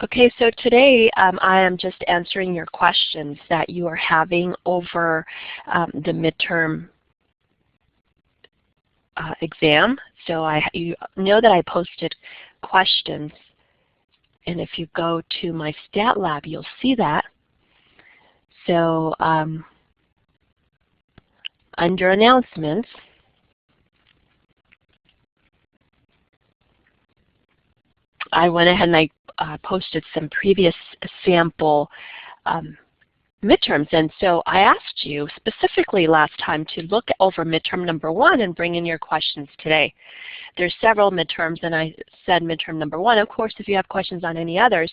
Okay, so today I am just answering your questions that you are having over the midterm exam. So you know that I posted questions, and if you go to my Stat Lab, you'll see that. So under announcements, I went ahead and I posted some previous sample midterms, and so I asked you specifically last time to look over midterm number 1 and bring in your questions today. There's several midterms, and I said midterm number 1. Of course, if you have questions on any others,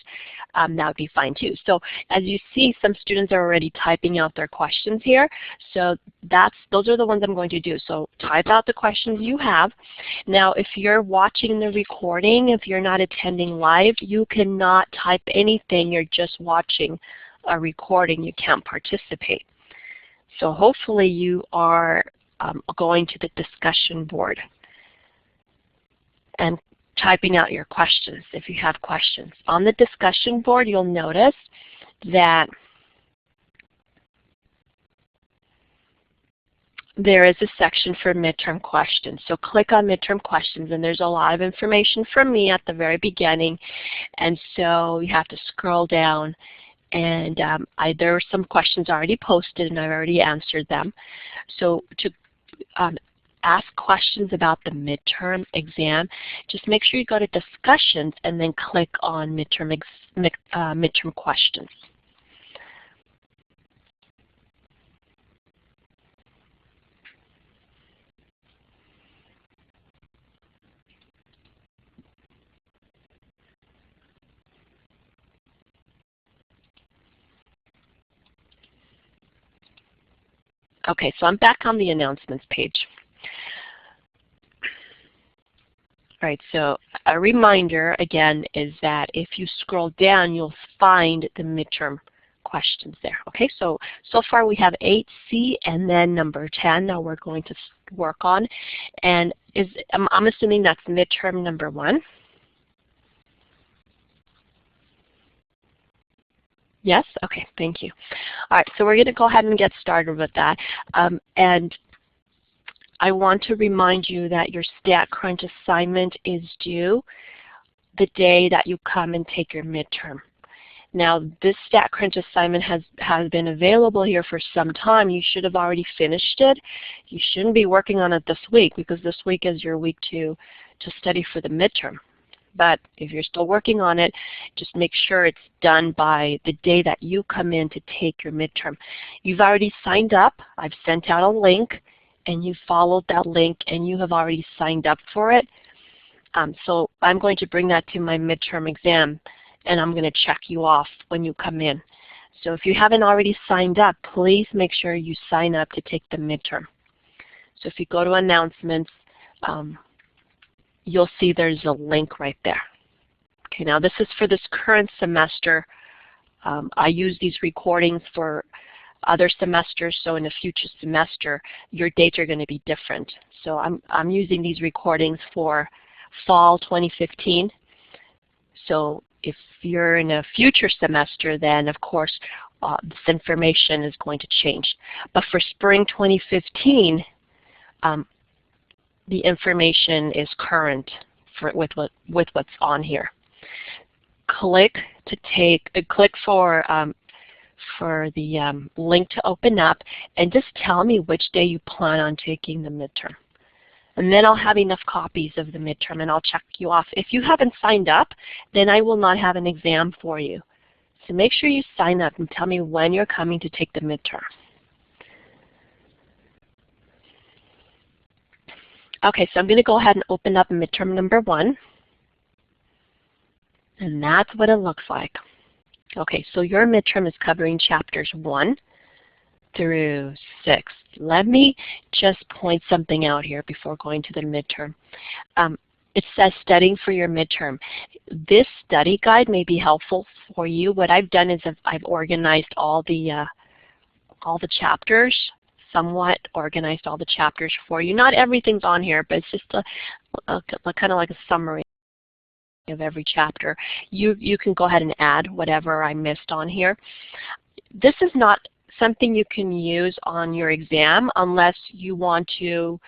that would be fine too. So as you see, some students are already typing out their questions here. So those are the ones I'm going to do. So type out the questions you have. Now, if you're watching the recording, if you're not attending live, you cannot type anything. You're just watching a recording. You can't participate. So hopefully you are going to the discussion board and typing out your questions if you have questions. On the discussion board, you'll notice that there is a section for midterm questions. So click on midterm questions, and there's a lot of information from me at the very beginning, and so you have to scroll down, and there are some questions already posted and I've already answered them. So to ask questions about the midterm exam, just make sure you go to discussions and then click on midterm questions. Okay, so I'm back on the announcements page. All right, so a reminder again is that if you scroll down, you'll find the midterm questions there. Okay, so far we have 8C and then number 10 that we're going to work on. And I'm assuming that's midterm number 1. Yes? Okay, thank you. All right, so we're going to go ahead and get started with that. And I want to remind you that your StatCrunch assignment is due the day that you come and take your midterm. Now, this StatCrunch assignment has been available here for some time. You should have already finished it. You shouldn't be working on it this week because this week is your week to study for the midterm. But if you're still working on it, just make sure it's done by the day that you come in to take your midterm. You've already signed up. I've sent out a link, and you followed that link, and you have already signed up for it. So I'm going to bring that to my midterm exam, and I'm going to check you off when you come in. So if you haven't already signed up, please make sure you sign up to take the midterm. So if you go to announcements, you'll see there's a link right there. Okay, now this is for this current semester. I use these recordings for other semesters, so in a future semester, your dates are going to be different. So I'm using these recordings for fall 2015. So if you're in a future semester, then of course this information is going to change. But for spring 2015, the information is current with what's on here. Click for the link to open up, and just tell me which day you plan on taking the midterm. And then I'll have enough copies of the midterm, and I'll check you off. If you haven't signed up, then I will not have an exam for you. So make sure you sign up and tell me when you're coming to take the midterm. Okay, so I'm going to go ahead and open up midterm number 1. And that's what it looks like. Okay, so your midterm is covering chapters 1 through 6. Let me just point something out here before going to the midterm. It says studying for your midterm. This study guide may be helpful for you. What I've done is I've organized all the chapters, somewhat organized all the chapters for you. Not everything's on here, but it's just kind of like a summary. of every chapter. You can go ahead and add whatever I missed on here. This is not something you can use on your exam unless you want to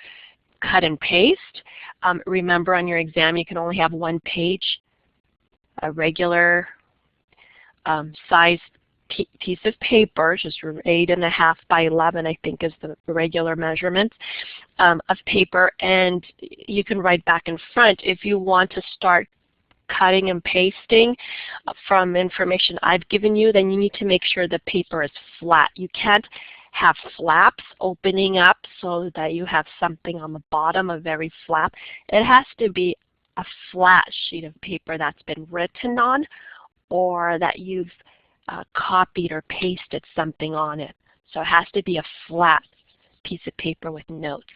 cut and paste. Remember, on your exam you can only have one page, a regular size piece of paper, just 8.5 by 11, I think is the regular measurement of paper, and you can write back and front. If you want to start cutting and pasting from information I've given you, then you need to make sure the paper is flat. You can't have flaps opening up so that you have something on the bottom, a very flap. It has to be a flat sheet of paper that's been written on, or that you've copied or pasted something on it. So it has to be a flat piece of paper with notes.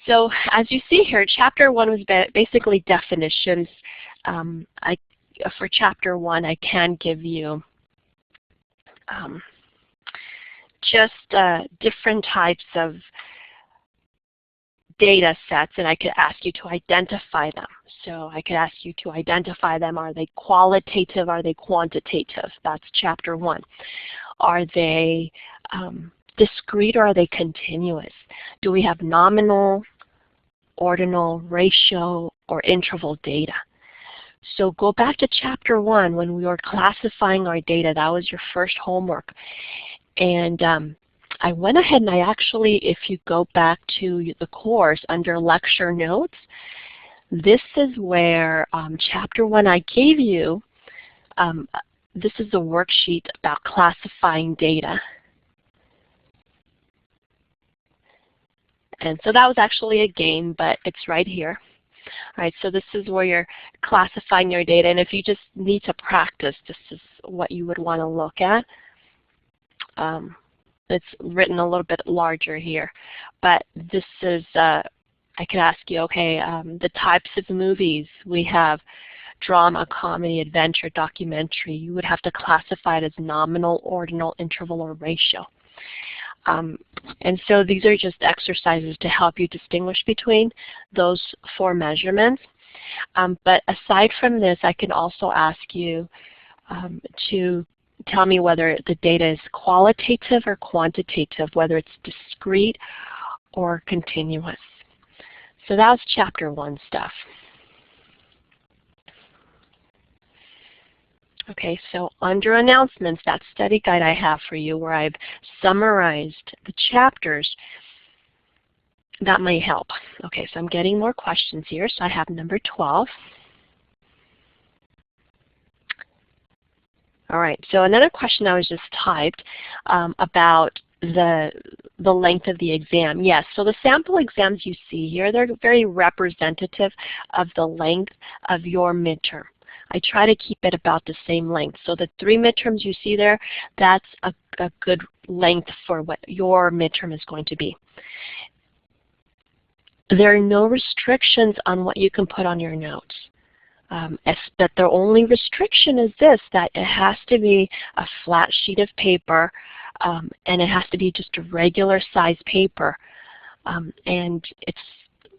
So as you see here, Chapter 1 was basically definitions. For Chapter 1, I can give you just different types of data sets, and I could ask you to identify them. So I could ask you to identify them. Are they qualitative? Are they quantitative? That's Chapter 1. Are they discrete or are they continuous? Do we have nominal, ordinal, ratio, or interval data? So go back to Chapter 1 when we were classifying our data. That was your first homework. And I went ahead and I actually, if you go back to the course under lecture notes, this is where Chapter 1 I gave you, this is a worksheet about classifying data. And so that was actually a game, but it's right here. All right, so this is where you're classifying your data, and if you just need to practice, this is what you would want to look at. It's written a little bit larger here, but this is, I could ask you, okay, the types of movies. We have drama, comedy, adventure, documentary. You would have to classify it as nominal, ordinal, interval, or ratio. And so these are just exercises to help you distinguish between those 4 measurements. But aside from this, I can also ask you to tell me whether the data is qualitative or quantitative, whether it's discrete or continuous. So that was Chapter 1 stuff. Okay, so under announcements, that study guide I have for you where I've summarized the chapters, that may help. Okay, so I'm getting more questions here. So I have number 12. All right, so another question I was just typed about the length of the exam. Yes, so the sample exams you see here, they're very representative of the length of your midterm. I try to keep it about the same length. So the 3 midterms you see there, that's a good length for what your midterm is going to be. There are no restrictions on what you can put on your notes. But the only restriction is this, that it has to be a flat sheet of paper, and it has to be just a regular size paper, and it's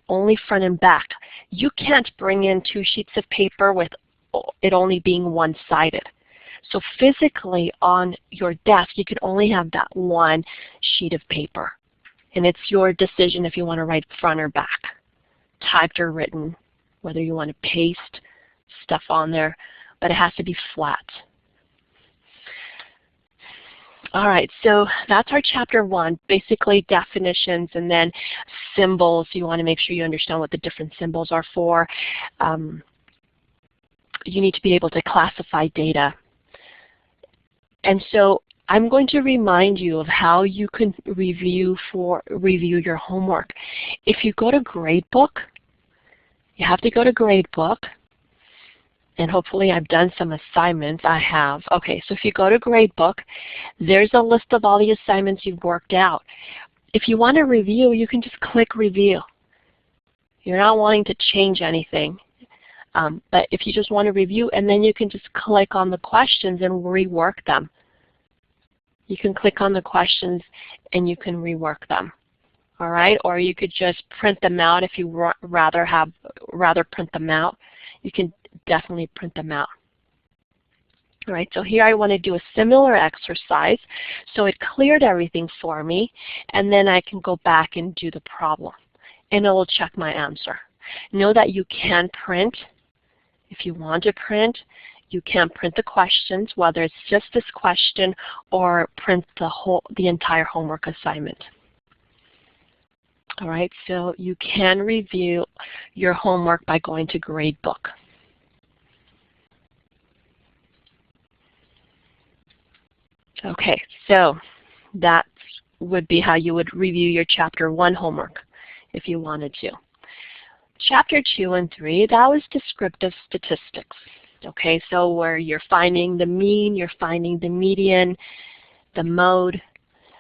only front and back. You can't bring in 2 sheets of paper with it only being one-sided. So physically on your desk, you can only have that 1 sheet of paper, and it's your decision if you want to write front or back, typed or written, whether you want to paste stuff on there, but it has to be flat. All right, so that's our Chapter 1, basically definitions and then symbols. You want to make sure you understand what the different symbols are for. You need to be able to classify data. And so I'm going to remind you of how you can review your homework. If you go to Gradebook, you have to go to Gradebook. And hopefully I've done some assignments. I have. Okay, so if you go to Gradebook, there's a list of all the assignments you've worked out. If you want to review, you can just click Review. You're not wanting to change anything. But if you just want to review, and then you can just click on the questions and rework them. You can click on the questions and you can rework them. All right, or you could just print them out if you rather print them out. you can definitely print them out. All right, so here I want to do a similar exercise. So it cleared everything for me, and then I can go back and do the problem, and it will check my answer. Know that you can print. If you want to print, you can print the questions, whether it's just this question or print the entire homework assignment. All right, so you can review your homework by going to Gradebook. Okay, so that would be how you would review your Chapter 1 homework if you wanted to. Chapter 2 and 3, that was descriptive statistics. Okay, so where you're finding the mean, you're finding the median, the mode.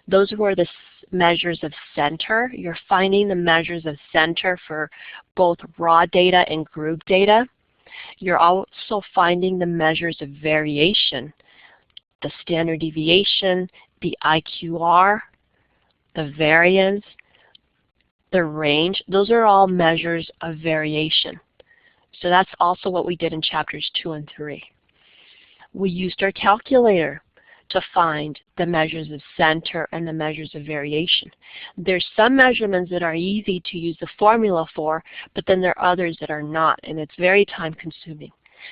Those were the measures of center. You're finding the measures of center for both raw data and group data. You're also finding the measures of variation, the standard deviation, the IQR, the variance, the range. Those are all measures of variation. So that's also what we did in chapters 2 and 3. We used our calculator to find the measures of center and the measures of variation. There's some measurements that are easy to use the formula for, but then there are others that are not, and it's very time consuming.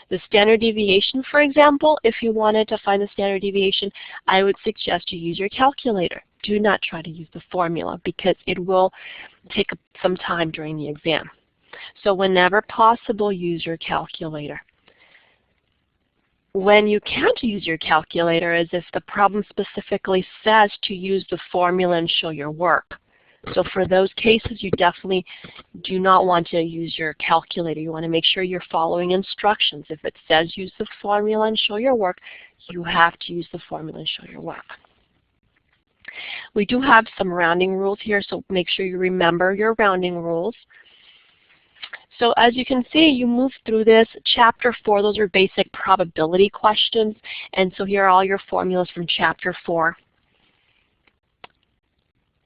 The standard deviation, for example, if you wanted to find the standard deviation, I would suggest you use your calculator. Do not try to use the formula because it will take some time during the exam. So whenever possible, use your calculator. When you can't use your calculator is if the problem specifically says to use the formula and show your work. So for those cases, you definitely do not want to use your calculator. You want to make sure you're following instructions. If it says use the formula and show your work, you have to use the formula and show your work. We do have some rounding rules here, so make sure you remember your rounding rules. So as you can see, you move through this. Chapter 4, those are basic probability questions. And so here are all your formulas from Chapter 4.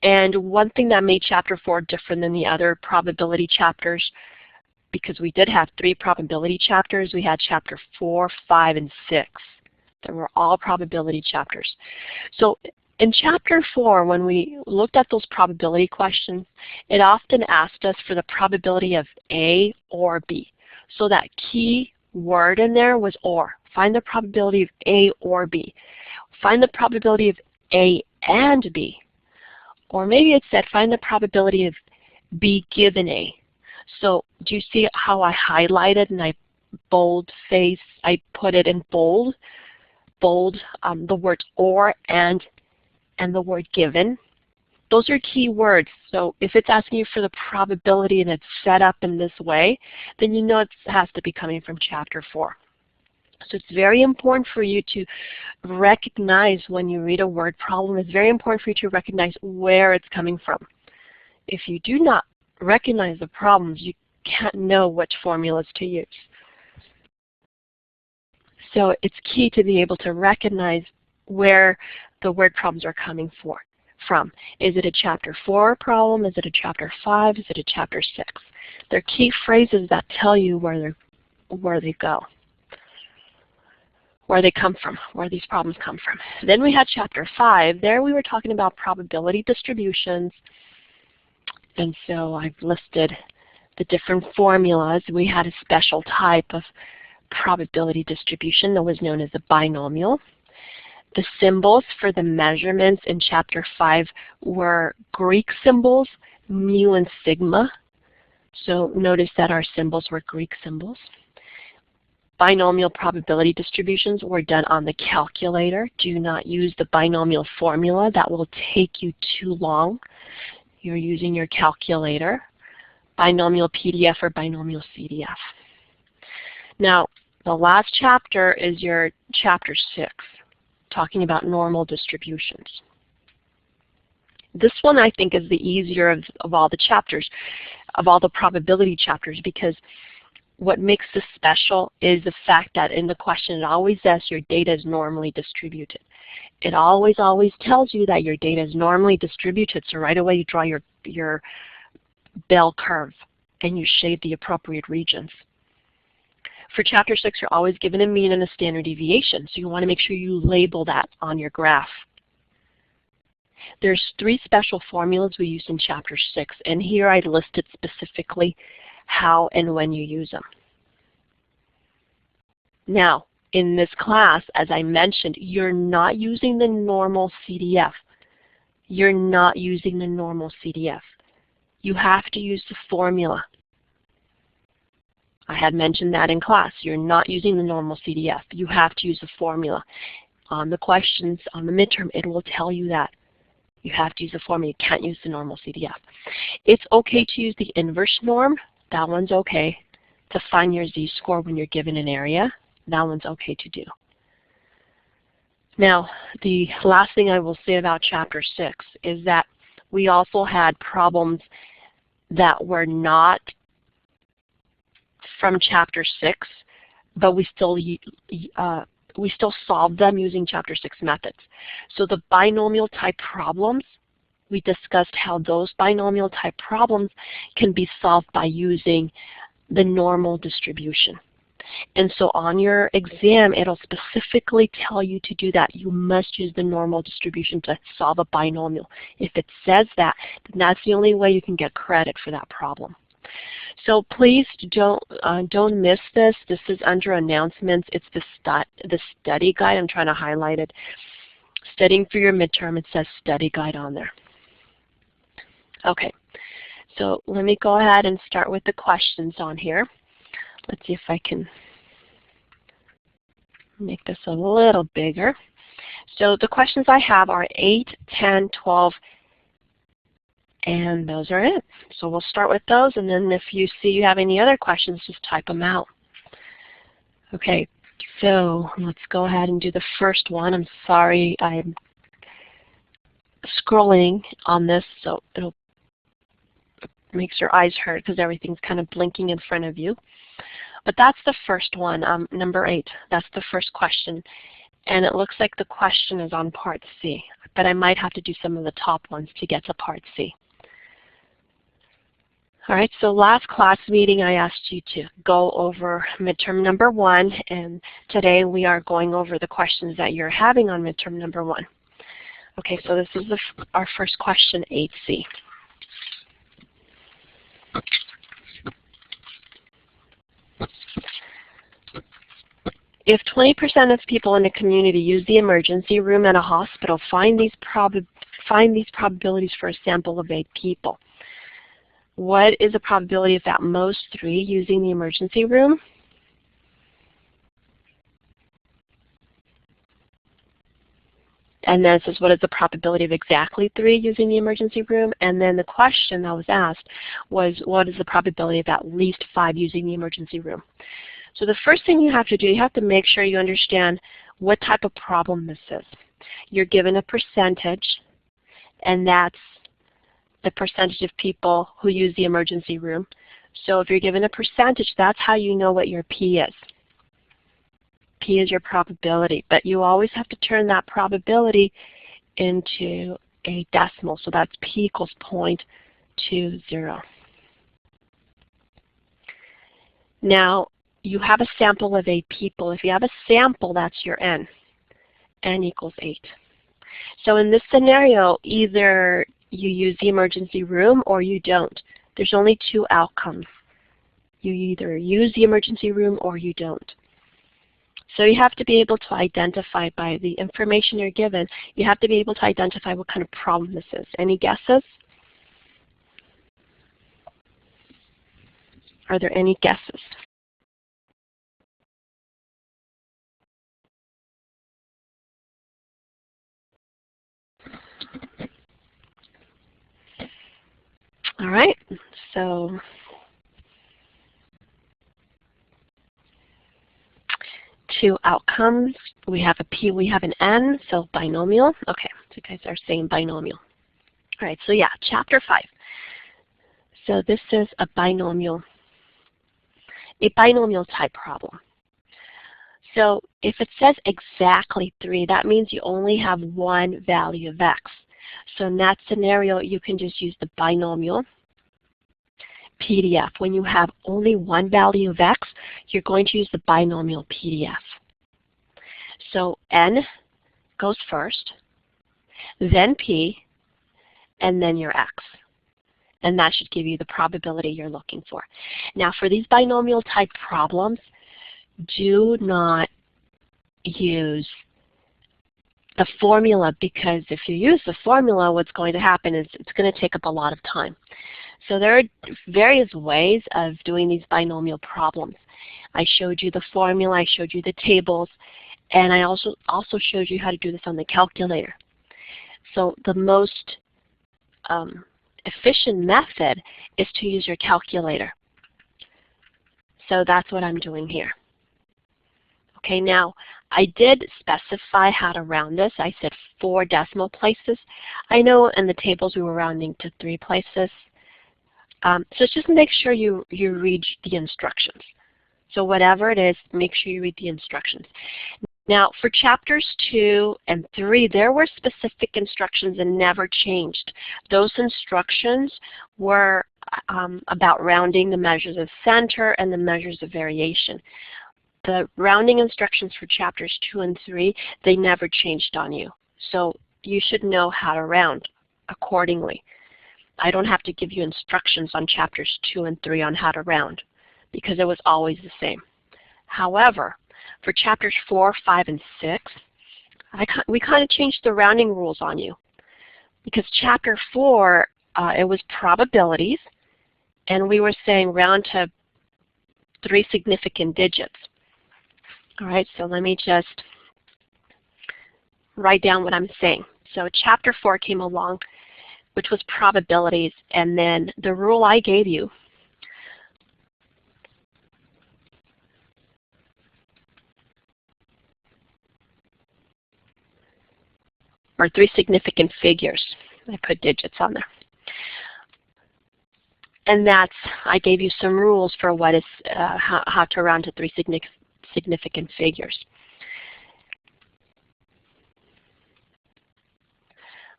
And one thing that made Chapter 4 different than the other probability chapters, because we did have 3 probability chapters, we had Chapter 4, 5, and 6. They were all probability chapters. So in Chapter 4, when we looked at those probability questions, it often asked us for the probability of A or B. So that key word in there was or. Find the probability of A or B. Find the probability of A and B. Or maybe it said find the probability of B given A. So do you see how I highlighted and I put it in bold the words or and the word given. Those are key words. So if it's asking you for the probability and it's set up in this way, then you know it has to be coming from Chapter 4. So it's very important for you to recognize when you read a word problem. It's very important for you to recognize where it's coming from. If you do not recognize the problems, you can't know which formulas to use. So it's key to be able to recognize where the word problems are coming from. Is it a Chapter 4 problem? Is it a Chapter 5? Is it a Chapter 6? They're key phrases that tell you where they go, where they come from, where these problems come from. Then we had Chapter 5. There we were talking about probability distributions. And so I've listed the different formulas. We had a special type of probability distribution that was known as a binomial. The symbols for the measurements in Chapter 5 were Greek symbols, mu and sigma. So notice that our symbols were Greek symbols. Binomial probability distributions were done on the calculator. Do not use the binomial formula. That will take you too long. You're using your calculator. Binomial PDF or binomial CDF. Now, the last chapter is your Chapter 6. Talking about normal distributions. This one I think is the easier of all the chapters, of all the probability chapters, because what makes this special is the fact that in the question it always says your data is normally distributed. It always tells you that your data is normally distributed, so right away you draw your bell curve and you shade the appropriate regions. For chapter 6, you're always given a mean and a standard deviation, so you want to make sure you label that on your graph. There's 3 special formulas we use in chapter 6, and here I listed specifically how and when you use them. Now, in this class, as I mentioned, you're not using the normal CDF. You're not using the normal CDF. You have to use the formula. I had mentioned that in class. You're not using the normal CDF. You have to use the formula. On the questions, on the midterm, it will tell you that. You have to use the formula. You can't use the normal CDF. It's okay to use the inverse norm. That one's okay. To find your z-score when you're given an area, that one's okay to do. Now, the last thing I will say about chapter 6 is that we also had problems that were not from chapter 6, but we still solved them using chapter 6 methods. So the binomial type problems, we discussed how those binomial type problems can be solved by using the normal distribution. And so on your exam, it'll specifically tell you to do that. You must use the normal distribution to solve a binomial. If it says that, then that's the only way you can get credit for that problem. So please don't miss this. This is under announcements. It's the study guide. I'm trying to highlight it. Studying for your midterm, it says study guide on there. Okay, so let me go ahead and start with the questions on here. Let's see if I can make this a little bigger. So the questions I have are 8, 10, 12, and those are it. So we'll start with those, and then if you see you have any other questions, just type them out. Okay, so let's go ahead and do the first one. I'm sorry, I'm scrolling on this, so it makes your eyes hurt because everything's kind of blinking in front of you. But that's the first one, number 8. That's the first question. And it looks like the question is on part C, but I might have to do some of the top ones to get to part C. All right, so last class meeting I asked you to go over midterm number 1, and today we are going over the questions that you're having on midterm number 1. Okay, so this is our first question, 8C. If 20% of people in a community use the emergency room at a hospital, find these probabilities for a sample of 8 people. What is the probability of at most 3 using the emergency room? And then it says, what is the probability of exactly 3 using the emergency room? And then the question that was asked was, what is the probability of at least 5 using the emergency room? So the first thing you have to do, you have to make sure you understand what type of problem this is. You're given a percentage, and that's the percentage of people who use the emergency room. So if you're given a percentage, that's how you know what your P is. P is your probability, but you always have to turn that probability into a decimal. So that's P equals 0.20. Now, you have a sample of 8 people. If you have a sample, that's your N. N equals 8. So in this scenario, either you use the emergency room or you don't. There's only 2 outcomes. You either use the emergency room or you don't. So you have to be able to identify by the information you're given, you have to be able to identify what kind of problem this is. Any guesses? Are there any guesses? All right, so two outcomes. We have a P, we have an N, so binomial. Okay, so you guys are saying binomial. All right, so yeah, chapter 5. So this is a binomial type problem. So if it says exactly 3, that means you only have one value of x. So in that scenario, you can just use the binomial. PDF. When you have only one value of x, you're going to use the binomial PDF. So n goes first, then p, and then your x. And that should give you the probability you're looking for. Now for these binomial type problems, do not use the formula, because if you use the formula, what's going to happen is it's going to take up a lot of time. So there are various ways of doing these binomial problems. I showed you the formula, I showed you the tables, and I also showed you how to do this on the calculator. So the most efficient method is to use your calculator. So that's what I'm doing here. Okay, now I did specify how to round this. I said 4 decimal places. I know in the tables we were rounding to 3 places. So just make sure you read the instructions. So whatever it is, make sure you read the instructions. Now for chapters 2 and 3, there were specific instructions and never changed. Those instructions were about rounding the measures of center and the measures of variation. The rounding instructions for chapters 2 and 3, they never changed on you. So you should know how to round accordingly. I don't have to give you instructions on chapters 2 and 3 on how to round, because it was always the same. However, for chapters 4, 5, and 6, we kind of changed the rounding rules on you. Because chapter 4, it was probabilities, and we were saying round to 3 significant digits. All right, so let me just write down what I'm saying. So chapter 4 came along, which was probabilities, and then the rule I gave you or 3 significant figures. I put digits on there. And that's, I gave you some rules for what is, how to round to 3 significant figures.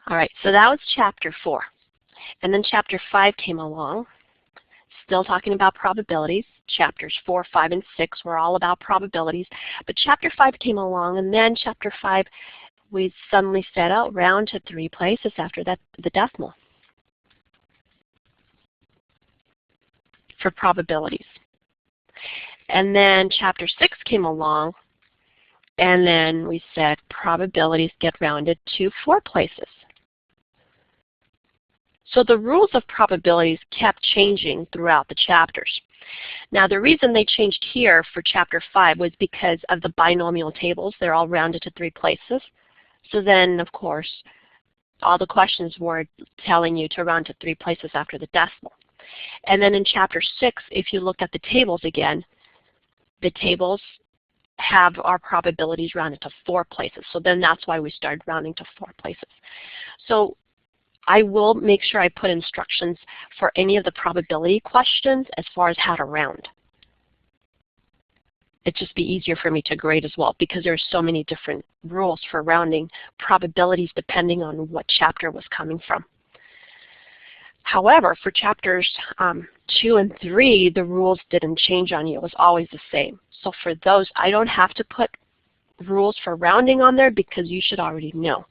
All right, so that was chapter 4. And then chapter 5 came along, still talking about probabilities. Chapters 4, 5, and 6 were all about probabilities. But chapter 5 came along, and then chapter 5, we suddenly said, oh, round to 3 places after that, the decimal for probabilities. And then chapter 6 came along, and then we said probabilities get rounded to 4 places. So the rules of probabilities kept changing throughout the chapters. Now the reason they changed here for chapter 5 was because of the binomial tables. They're all rounded to 3 places. So then, of course, all the questions were telling you to round to 3 places after the decimal. And then in chapter 6, if you look at the tables again, the tables have our probabilities rounded to 4 places. So then that's why we started rounding to 4 places. So I will make sure I put instructions for any of the probability questions as far as how to round. It'd just be easier for me to grade as well, because there are so many different rules for rounding probabilities depending on what chapter was coming from. However, for chapters 2 and 3, the rules didn't change on you. It was always the same. So for those, I don't have to put rules for rounding on there because you should already know.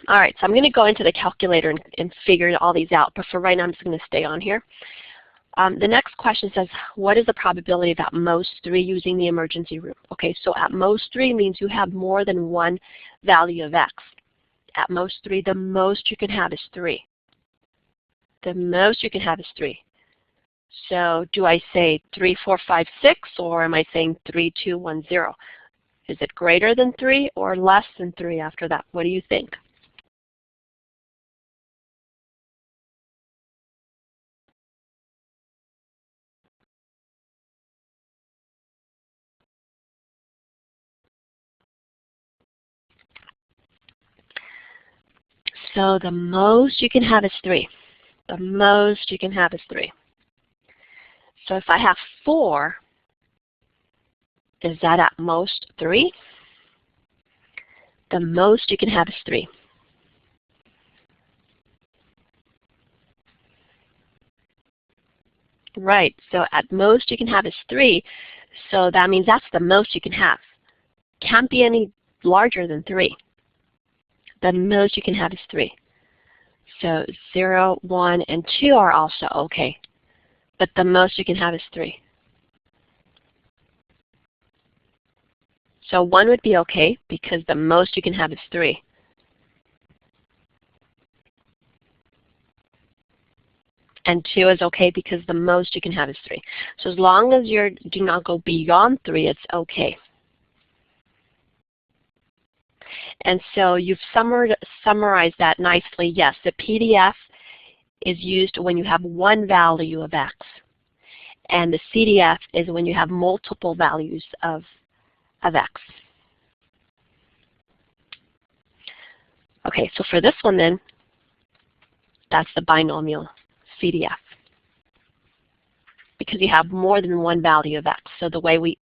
All right, so I'm going to go into the calculator and figure all these out, but for right now I'm just going to stay on here. The next question says, what is the probability of at most 3 using the emergency room? Okay, so at most 3 means you have more than one value of x. At most 3, the most you can have is 3. The most you can have is 3. So do I say 3, 4, 5, 6, or am I saying 3, 2, 1, 0? Is it greater than 3 or less than 3 after that? What do you think? So the most you can have is 3. The most you can have is 3. So if I have 4, is that at most 3? The most you can have is 3. Right, so at most you can have is 3. So that means that's the most you can have. Can't be any larger than 3. The most you can have is 3. So 0, 1, and 2 are also okay. But the most you can have is 3. So 1 would be okay because the most you can have is 3. And 2 is okay because the most you can have is 3. So as long as you do not go beyond 3, it's okay. And so you've summarized that nicely. Yes, the PDF is used when you have one value of x. And the CDF is when you have multiple values of x. Okay, so for this one then, that's the binomial CDF, because you have more than one value of x. So the way we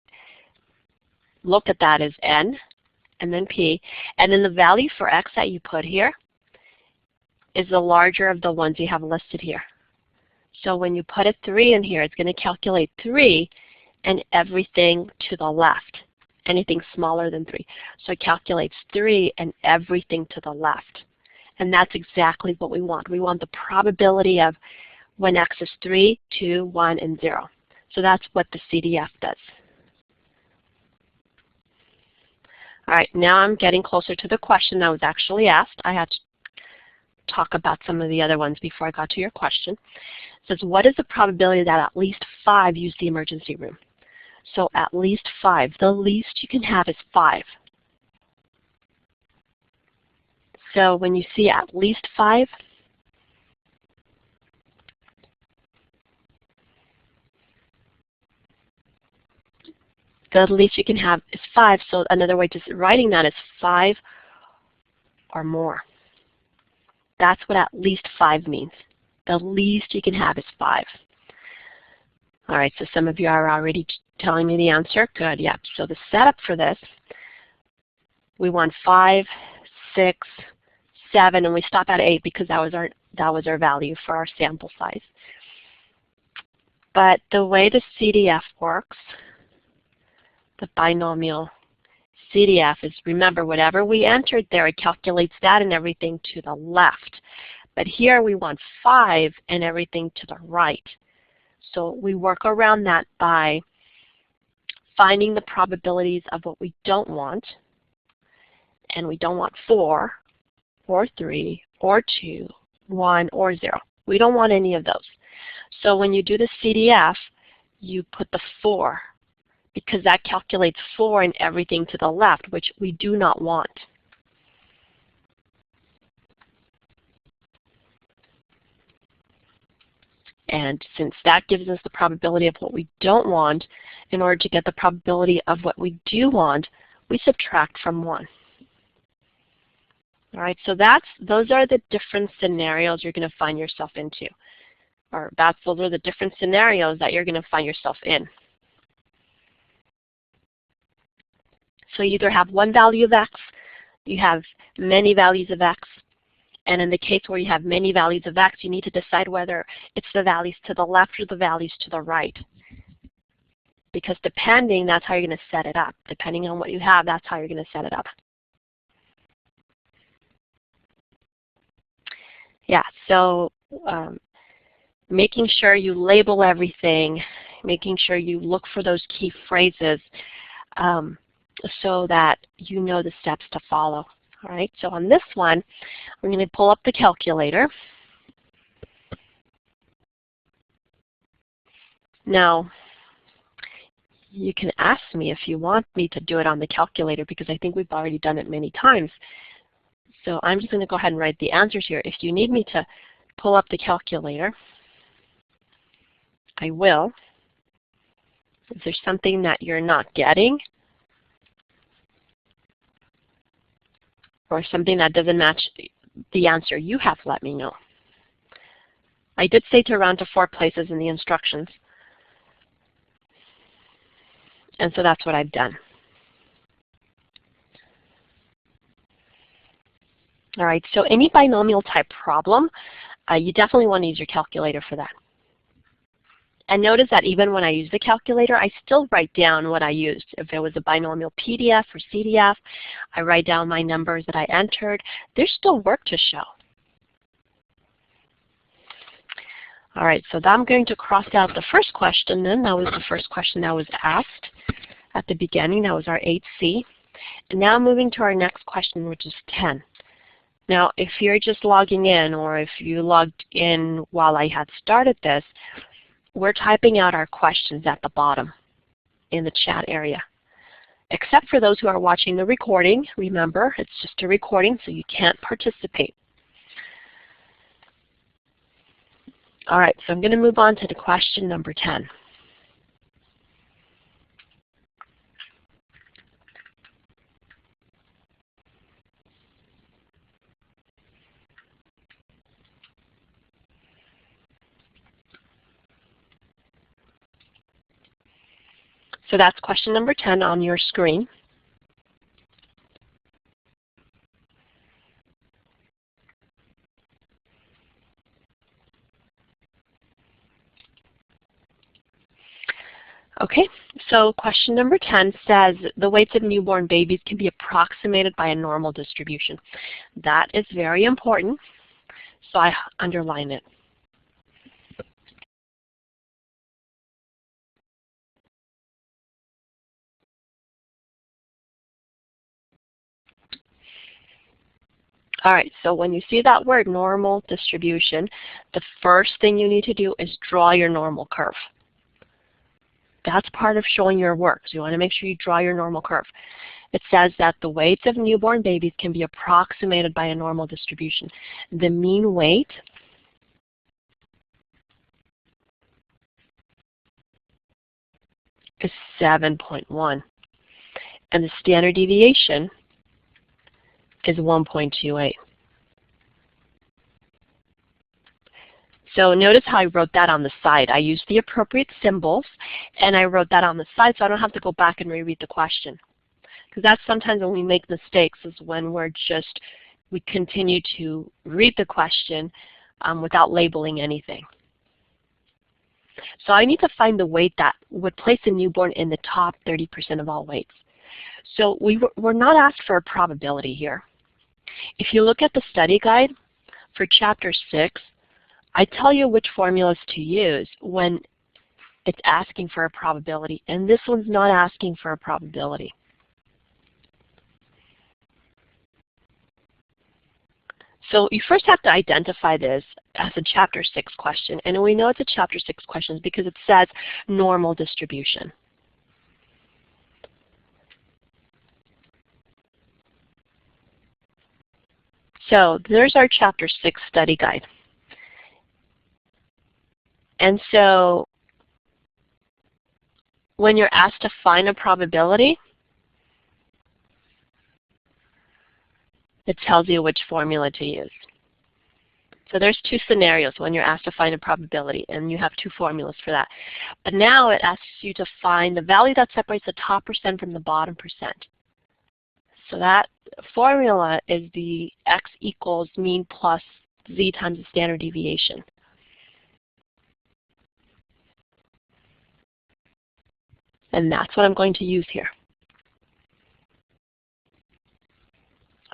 look at that is n, and then p, and then the value for x that you put here is the larger of the ones you have listed here. So when you put a 3 in here, it's going to calculate 3 and everything to the left, anything smaller than 3. So it calculates 3 and everything to the left. And that's exactly what we want. We want the probability of when x is 3, 2, 1, and 0. So that's what the CDF does. All right, now I'm getting closer to the question that was actually asked. I had to talk about some of the other ones before I got to your question. It says, what is the probability that at least 5 use the emergency room? So at least 5. The least you can have is 5. So when you see at least 5, the least you can have is 5. So another way of writing that is 5 or more. That's what at least 5 means. The least you can have is 5. All right, so some of you are already telling me the answer. Good, yep. So the setup for this, we want 5, 6, 7, and we stop at 8 because that was our value for our sample size. But the way the CDF works, the binomial CDF, is, remember, whatever we entered there, it calculates that and everything to the left. But here we want 5 and everything to the right. So we work around that by finding the probabilities of what we don't want. And we don't want 4, or 3, or 2, 1, or 0. We don't want any of those. So when you do the CDF, you put the 4, because that calculates 4 and everything to the left, which we do not want. And since that gives us the probability of what we don't want, in order to get the probability of what we do want, we subtract from 1. All right, so those are the different scenarios you're going to find yourself into. Or those are the different scenarios that you're going to find yourself in. So you either have one value of x, you have many values of x, and in the case where you have many values of x, you need to decide whether it's the values to the left or the values to the right. Because depending, that's how you're going to set it up. Depending on what you have, that's how you're going to set it up. Yeah, so making sure you label everything, making sure you look for those key phrases so that you know the steps to follow. All right, so on this one, we're going to pull up the calculator. Now, you can ask me if you want me to do it on the calculator, because I think we've already done it many times. So I'm just going to go ahead and write the answers here. If you need me to pull up the calculator, I will. Is there something that you're not getting? Or something that doesn't match the answer you have, let me know. I did say to round to 4 places in the instructions. And so that's what I've done. All right, so any binomial type problem, you definitely want to use your calculator for that. And notice that even when I use the calculator, I still write down what I used. If it was a binomial PDF or CDF, I write down my numbers that I entered. There's still work to show. All right, so I'm going to cross out the first question then. That was the first question that was asked at the beginning. That was our 8C. And now moving to our next question, which is 10. Now, if you're just logging in, or if you logged in while I had started this, we're typing out our questions at the bottom in the chat area. Except for those who are watching the recording, remember, it's just a recording, so you can't participate. All right, so I'm going to move on to the question number 10. So that's question number 10 on your screen. Okay, so question number 10 says the weights of newborn babies can be approximated by a normal distribution. That is very important, so I underline it. All right, so when you see that word normal distribution, the first thing you need to do is draw your normal curve. That's part of showing your work, so you want to make sure you draw your normal curve. It says that the weights of newborn babies can be approximated by a normal distribution. The mean weight is 7.1, and the standard deviation is 1.28. So notice how I wrote that on the side. I used the appropriate symbols, and I wrote that on the side so I don't have to go back and reread the question. Because that's sometimes when we make mistakes, is when we continue to read the question without labeling anything. So I need to find the weight that would place a newborn in the top 30% of all weights. So we're not asked for a probability here. If you look at the study guide for Chapter 6, I tell you which formulas to use when it's asking for a probability, and this one's not asking for a probability. So you first have to identify this as a Chapter 6 question, and we know it's a Chapter 6 question because it says normal distribution. So there's our Chapter 6 study guide. And so when you're asked to find a probability, it tells you which formula to use. So there's two scenarios when you're asked to find a probability, and you have two formulas for that. But now it asks you to find the value that separates the top percent from the bottom percent. So that formula is the x equals mean plus z times the standard deviation. And that's what I'm going to use here.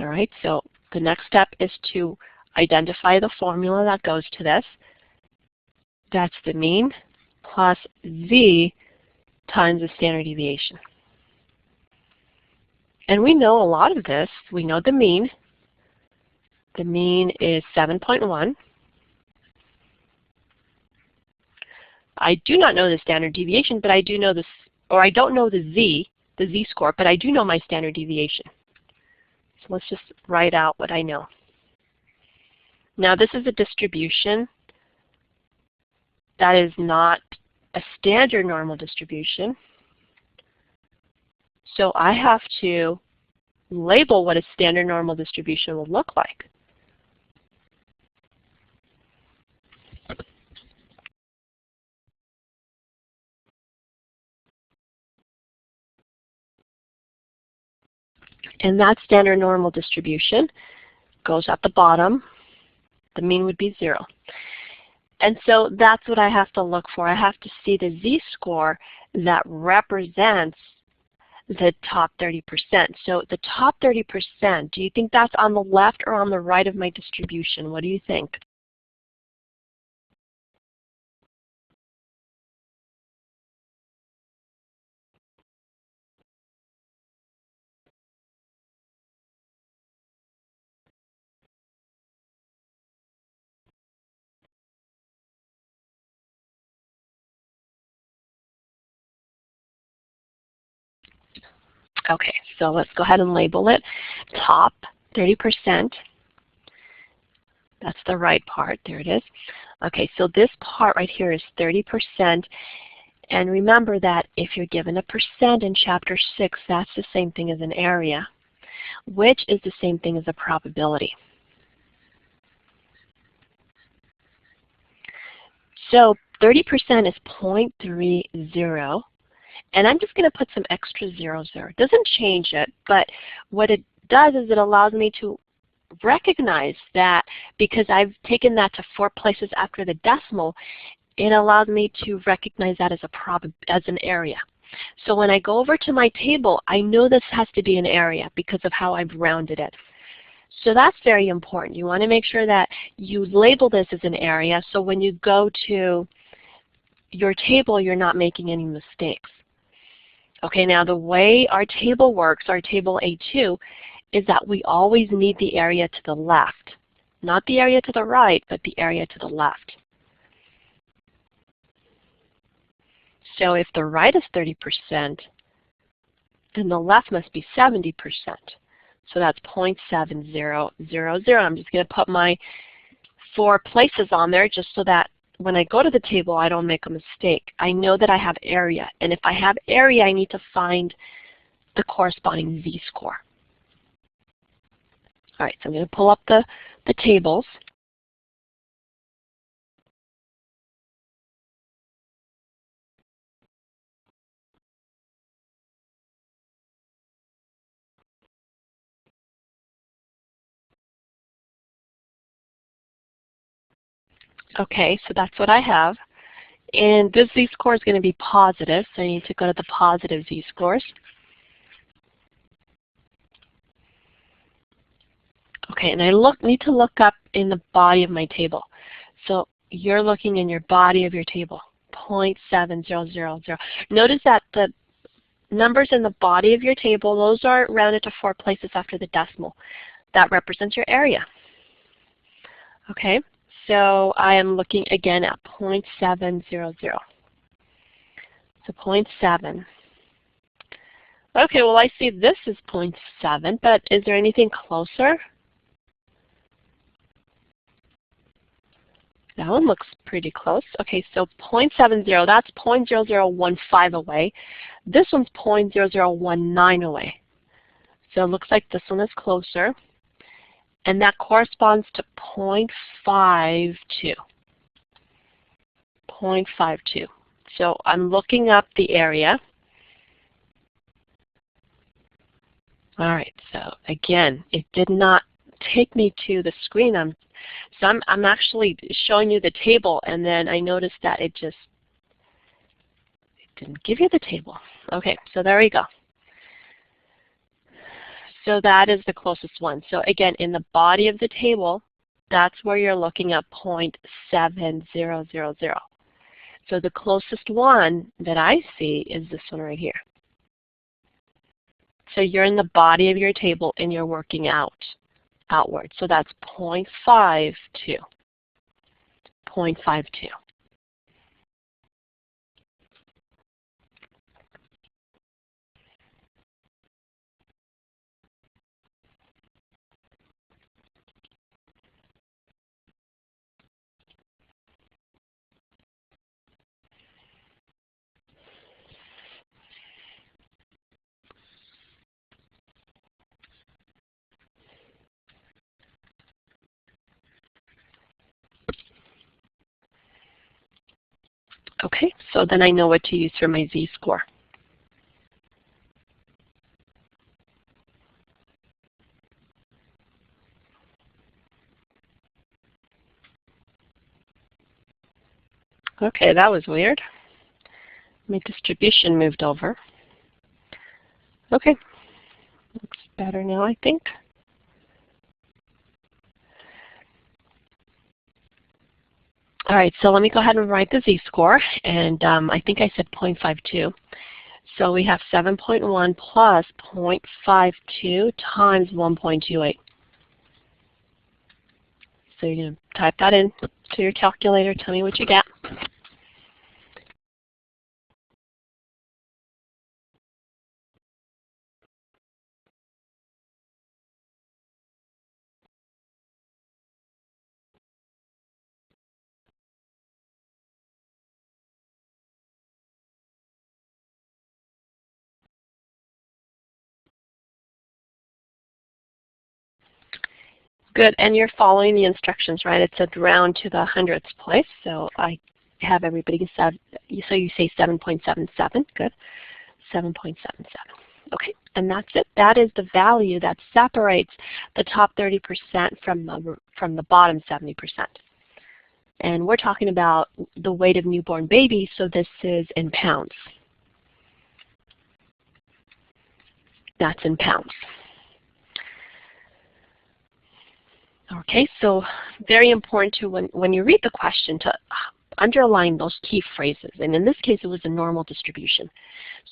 All right, so the next step is to identify the formula that goes to this. That's the mean plus z times the standard deviation. And we know a lot of this. We know the mean. The mean is 7.1. I do not know the standard deviation, but I do know this, or I don't know the z score, but I do know my standard deviation. So let's just write out what I know. Now this is a distribution that is not a standard normal distribution. So I have to label what a standard normal distribution will look like. And that standard normal distribution goes at the bottom. The mean would be 0. And so that's what I have to look for. I have to see the z-score that represents the top 30%. So the top 30%, do you think that's on the left or on the right of my distribution? What do you think? Okay, so let's go ahead and label it top 30%. That's the right part. There it is. Okay, so this part right here is 30%. And remember that if you're given a percent in Chapter 6, that's the same thing as an area, which is the same thing as a probability. So 30% is 0.30. And I'm just going to put some extra zeros there. It doesn't change it, but what it does is it allows me to recognize that because I've taken that to 4 places after the decimal, it allows me to recognize that as an area. So when I go over to my table, I know this has to be an area because of how I've rounded it. So that's very important. You want to make sure that you label this as an area so when you go to your table, you're not making any mistakes. Okay, now the way our table works, our table A2, is that we always need the area to the left. Not the area to the right, but the area to the left. So if the right is 30%, then the left must be 70%. So that's 0.7000. I'm just going to put my 4 places on there just so that when I go to the table, I don't make a mistake. I know that I have area. And if I have area, I need to find the corresponding z-score. All right, so I'm going to pull up the tables. Okay, so that's what I have. And this z-score is going to be positive, so I need to go to the positive z-scores. Okay, and I need to look up in the body of my table. So you're looking in your body of your table, 0.7000. Notice that the numbers in the body of your table, those are rounded to 4 places after the decimal. That represents your area. Okay, so I am looking again at 0.700. So 0.7. Okay, well I see this is 0.7, but is there anything closer? That one looks pretty close. Okay, so 0.70, that's 0.0015 away. This one's 0.0019 away. So it looks like this one is closer. And that corresponds to 0.52. 0.52. So I'm looking up the area. All right, so again, it did not take me to the screen. I'm actually showing you the table, and then I noticed that it didn't give you the table. Okay, so there we go. So that is the closest one. So again, in the body of the table, that's where you're looking at 0.7000. So the closest one that I see is this one right here. So you're in the body of your table and you're working outward. So that's 0.52. 0.52. Okay, so then I know what to use for my z-score. Okay, that was weird. My distribution moved over. Okay, looks better now, I think. All right, so let me go ahead and write the z-score, and I think I said 0.52. So we have 7.1 plus 0.52 times 1.28. So you're going to type that in to your calculator, tell me what you get. Good, and you're following the instructions, right? It said round to the hundredths place, so I have everybody said, so you say 7.77, good, 7.77. Okay, and that's it. That is the value that separates the top 30% from the bottom 70%. And we're talking about the weight of newborn babies, so this is in pounds. That's in pounds. Okay, so very important to when you read the question to underline those key phrases. And in this case, it was a normal distribution.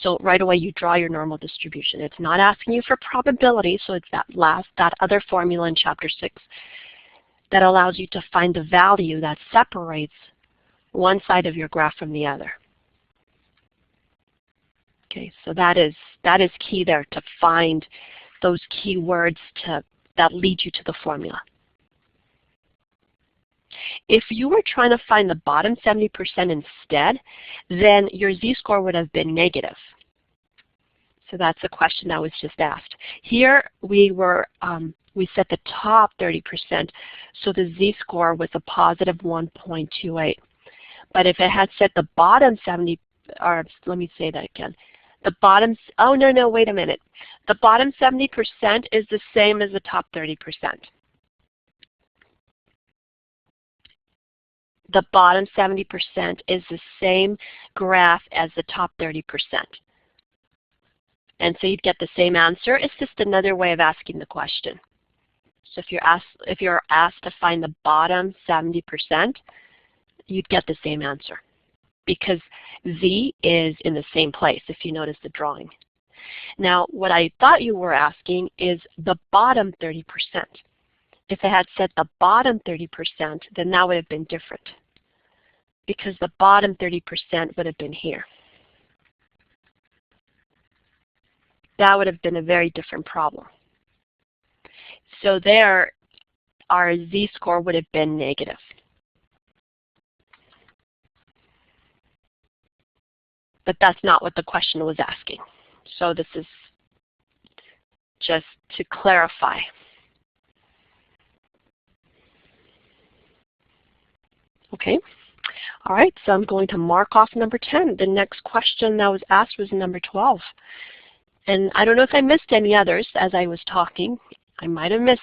So right away, you draw your normal distribution. It's not asking you for probability, so it's that other formula in Chapter 6 that allows you to find the value that separates one side of your graph from the other. Okay, so that is key there, to find those key words that lead you to the formula. If you were trying to find the bottom 70% instead, then your z-score would have been negative. So that's a question that was just asked. Here we set the top 30%, so the z-score was a positive 1.28. But if it had set the bottom 70, or let me say that again. The bottom, oh no, wait a minute. The bottom 70% is the same as the top 30%. The bottom 70% is the same graph as the top 30%. And so you'd get the same answer. It's just another way of asking the question. So if you're asked to find the bottom 70%, you'd get the same answer, because Z is in the same place, if you notice the drawing. Now, what I thought you were asking is the bottom 30%. If it had said the bottom 30%, then that would have been different, because the bottom 30% would have been here. That would have been a very different problem. So there, our z-score would have been negative. But that's not what the question was asking. So this is just to clarify. Okay. All right, so I'm going to mark off number 10. The next question that was asked was number 12. And I don't know if I missed any others as I was talking. I might have missed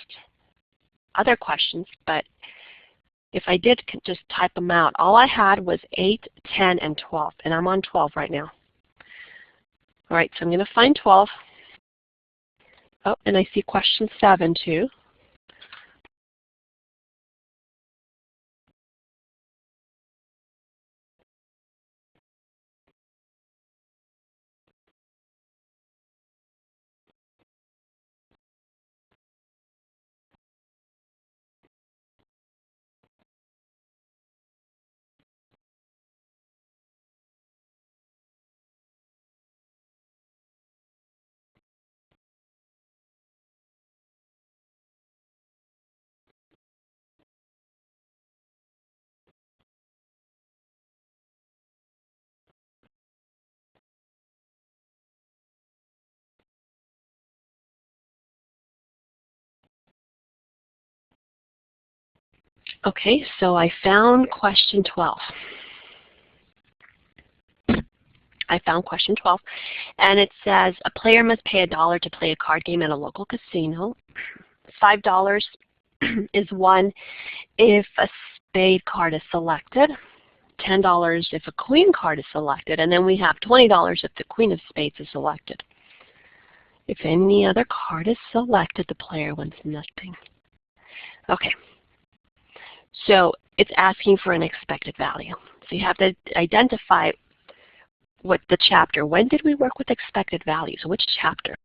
other questions, but if I did, just type them out. All I had was 8, 10, and 12, and I'm on 12 right now. All right, so I'm going to find 12. Oh, and I see question 7 too. Okay, so I found question 12. I found question 12, and it says a player must pay $1 to play a card game at a local casino. $5 is won if a spade card is selected. $10 if a queen card is selected, and then we have $20 if the queen of spades is selected. If any other card is selected, the player wins nothing. Okay, so it's asking for an expected value. So you have to identify what the chapter. When did we work with expected values? Which chapter?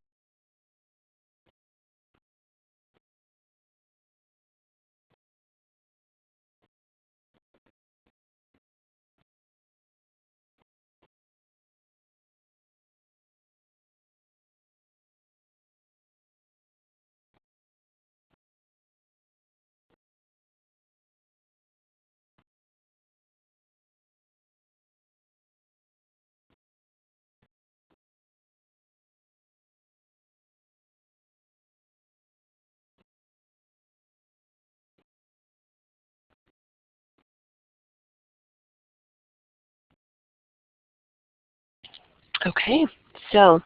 Okay, so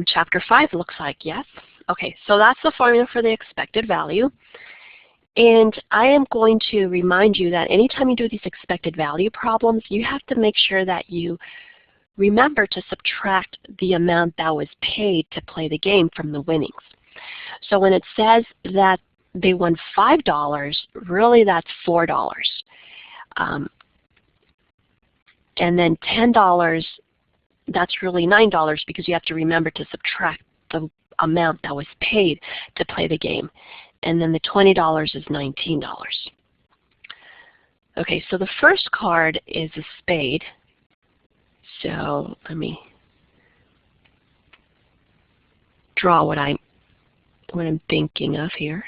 chapter 5 looks like yes. Okay, so that's the formula for the expected value. And I am going to remind you that anytime you do these expected value problems, you have to make sure that you remember to subtract the amount that was paid to play the game from the winnings. So when it says that they won $5, really that's $4. And then $10, that's really $9 because you have to remember to subtract the amount that was paid to play the game. And then the $20 is $19. Okay, so the first card is a spade. So let me draw what I'm thinking of here.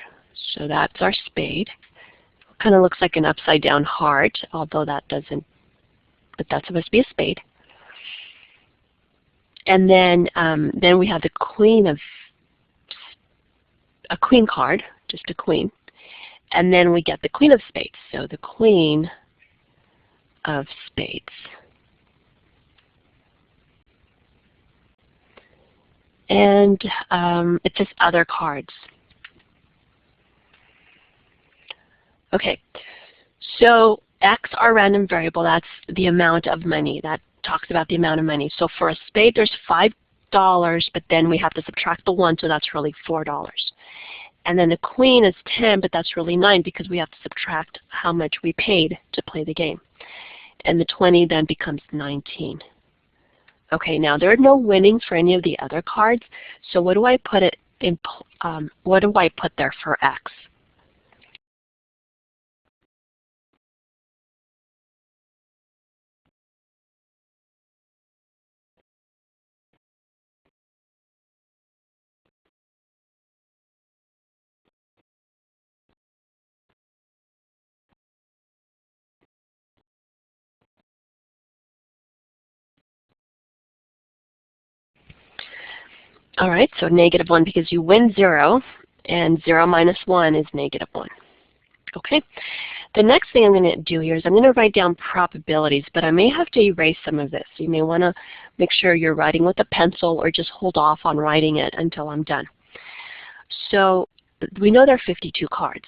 So that's our spade. Kind of looks like an upside down heart, although that doesn't, but that's supposed to be a spade. And then we have the queen of a queen card, just a queen. And then we get the queen of spades. So the queen of spades. And it says other cards. Okay, so X, our random variable, that's the amount of money. That talks about the amount of money. So for a spade, there's $5, but then we have to subtract the 1, so that's really $4. And then the queen is 10, but that's really 9 because we have to subtract how much we paid to play the game. And the 20 then becomes 19. Okay, now there are no winnings for any of the other cards. So what do I put it in? What do I put there for X? All right, so -1 because you win 0, and 0 minus 1 is -1. Okay, the next thing I'm going to do here is I'm going to write down probabilities, but I may have to erase some of this. You may want to make sure you're writing with a pencil or just hold off on writing it until I'm done. So we know there are 52 cards.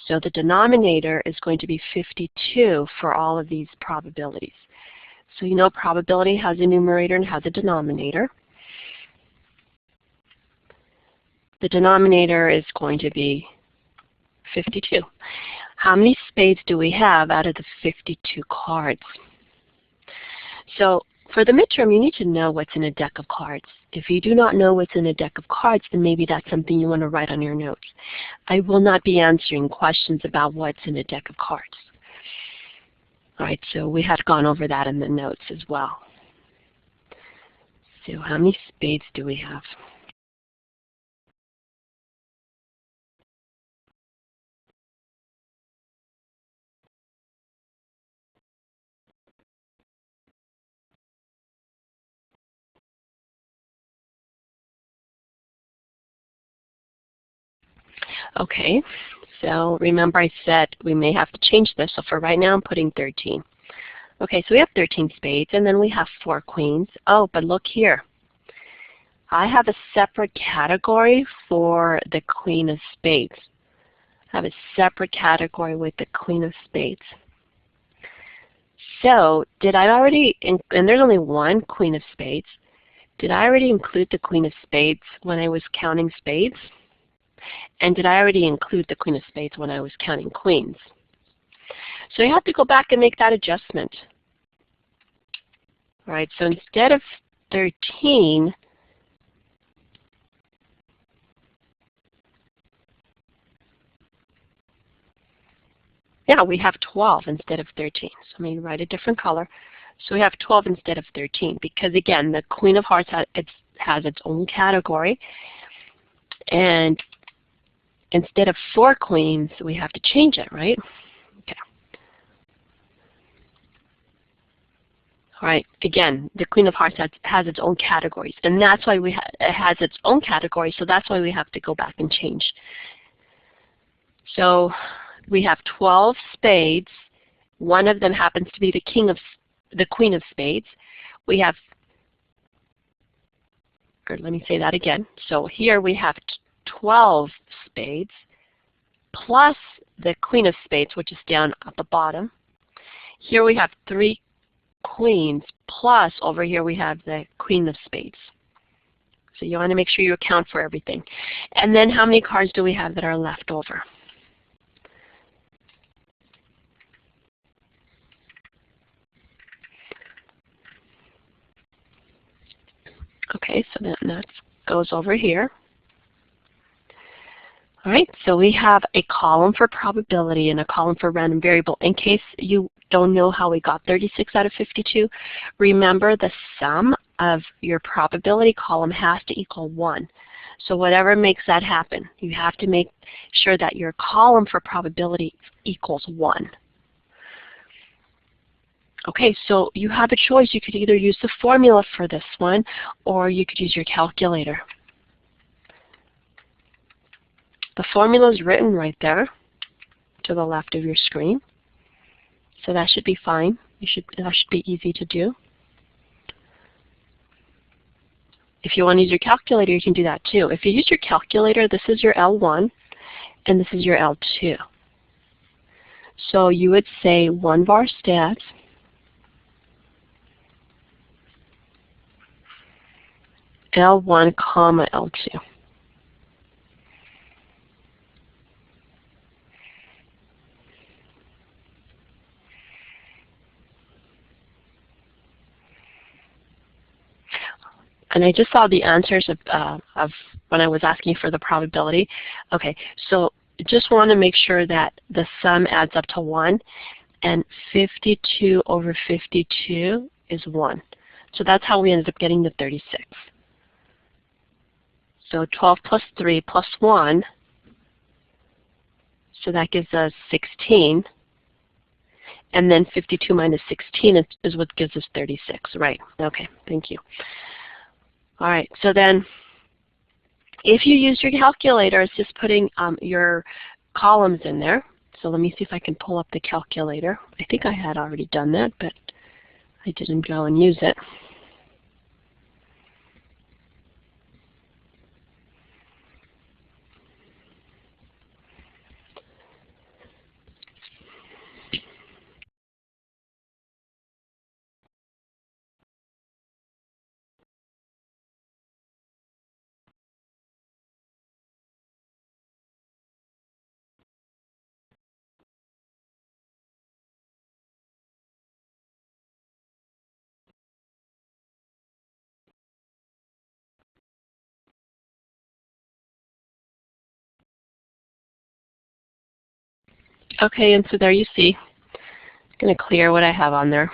So the denominator is going to be 52 for all of these probabilities. So you know probability has a numerator and has a denominator. The denominator is going to be 52. How many spades do we have out of the 52 cards? So for the midterm, you need to know what's in a deck of cards. If you do not know what's in a deck of cards, then maybe that's something you want to write on your notes. I will not be answering questions about what's in a deck of cards. All right, so we had gone over that in the notes as well. So how many spades do we have? Okay, so remember I said we may have to change this, so for right now I'm putting 13. Okay, so we have 13 spades, and then we have 4 queens. Oh, but look here. I have a separate category for the queen of spades. have a separate category with the Queen of Spades. So did I already, and there's only one Queen of Spades, did I already include the Queen of Spades when I was counting spades? And did I already include the Queen of Spades when I was counting queens? So you have to go back and make that adjustment. All right, so instead of 13, yeah, we have 12 instead of 13. So let me write a different color. So we have 12 instead of 13 because, again, the Queen of Hearts has its own category. And instead of 4 queens, we have to change it, right? Okay. All right. Again, the Queen of Hearts has its own categories, and that's why it has its own category. So that's why we have to go back and change. So we have 12 spades. One of them happens to be the Queen of Spades. We have, or let me say that again. So here we have 12 spades plus the Queen of Spades, which is down at the bottom. Here we have 3 queens plus over here we have the Queen of Spades. So you want to make sure you account for everything. And then how many cards do we have that are left over? Okay, so then that goes over here. All right, so we have a column for probability and a column for random variable. In case you don't know how we got 36 out of 52, remember the sum of your probability column has to equal 1. So whatever makes that happen, you have to make sure that your column for probability equals 1. Okay, so you have a choice. You could either use the formula for this one or you could use your calculator. The formula is written right there to the left of your screen. So that should be fine. That should be easy to do. If you want to use your calculator, you can do that too. If you use your calculator, this is your L1 and this is your L2. So you would say 1 var stats L1 comma L2. And I just saw the answers of when I was asking for the probability. Okay, so just want to make sure that the sum adds up to 1, and 52 over 52 is 1. So that's how we ended up getting the 36. So 12 plus 3 plus 1, so that gives us 16. And then 52 minus 16 is what gives us 36. Right, okay, thank you. All right, so then if you use your calculator, it's just putting your columns in there. So let me see if I can pull up the calculator. I think I had already done that, but I didn't go and use it. Okay, and so there you see. I'm going to clear what I have on there.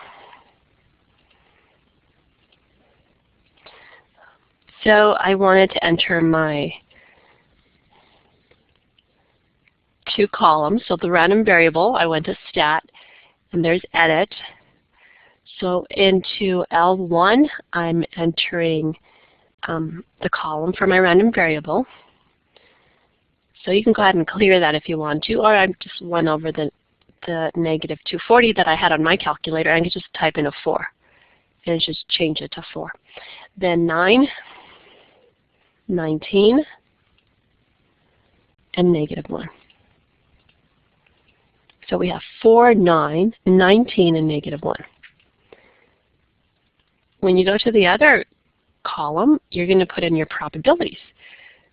So I wanted to enter my 2 columns. So the random variable, I went to stat, and there's edit. So into L1, I'm entering the column for my random variable. So you can go ahead and clear that if you want to, or I just went over the negative 240 that I had on my calculator. I can just type in a 4 and just change it to 4. Then 9, 19, and negative 1. So we have 4, 9, 19, and -1. When you go to the other column, you're going to put in your probabilities.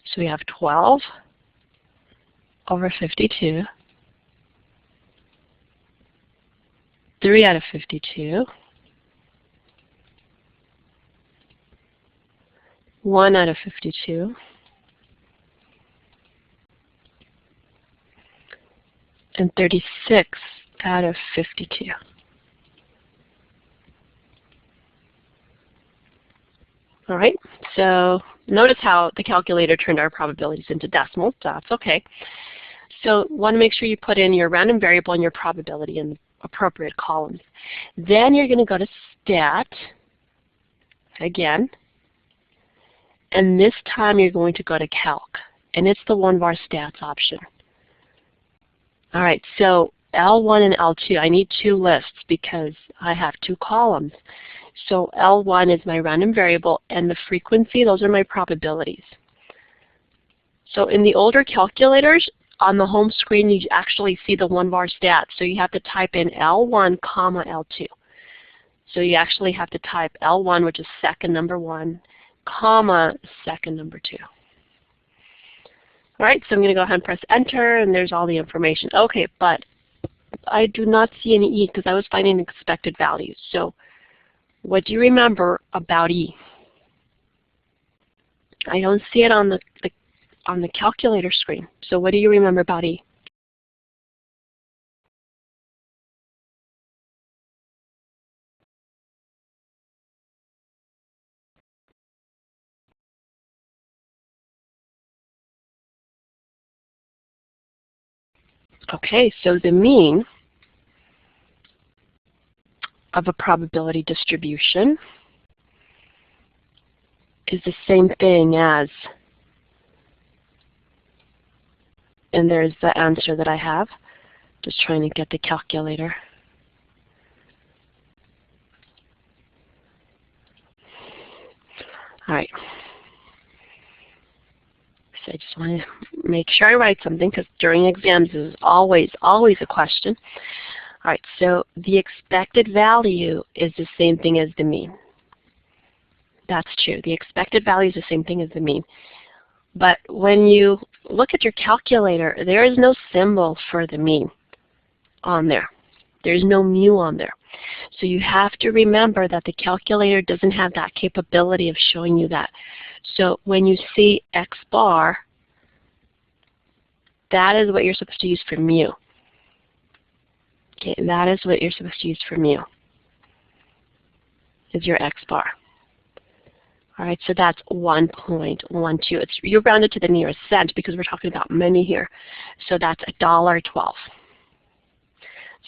So we have 12 over 52, 3 out of 52, 1 out of 52, and 36 out of 52. All right, so notice how the calculator turned our probabilities into decimals. That's okay. So want to make sure you put in your random variable and your probability in the appropriate columns. Then you're going to go to Stat again, and this time you're going to go to Calc, and it's the one-var stats option. All right, so L1 and L2, I need 2 lists because I have 2 columns. So L1 is my random variable, and the frequency, those are my probabilities. So in the older calculators, on the home screen, you actually see the one-var stats. So you have to type in L1, comma, L2. So you actually have to type L1, which is second number 1, comma, second number 2. All right, so I'm going to go ahead and press Enter, and there's all the information. Okay, but I do not see any E because I was finding expected values. So what do you remember about E? I don't see it on the calculator screen. So what do you remember about E? Okay, so the mean of a probability distribution is the same thing as, and there's the answer that I have. Just trying to get the calculator. All right. So I just want to make sure I write something because during exams this is always a question. All right, so the expected value is the same thing as the mean. That's true. The expected value is the same thing as the mean. But when you look at your calculator, there is no symbol for the mean on there. There's no mu on there. So you have to remember that the calculator doesn't have that capability of showing you that. So when you see X bar, that is what you're supposed to use for mu. Okay, that is what you're supposed to use for mu, is your X bar. All right, so that's 1.12. You round it to the nearest cent because we're talking about money here. So that's $1.12.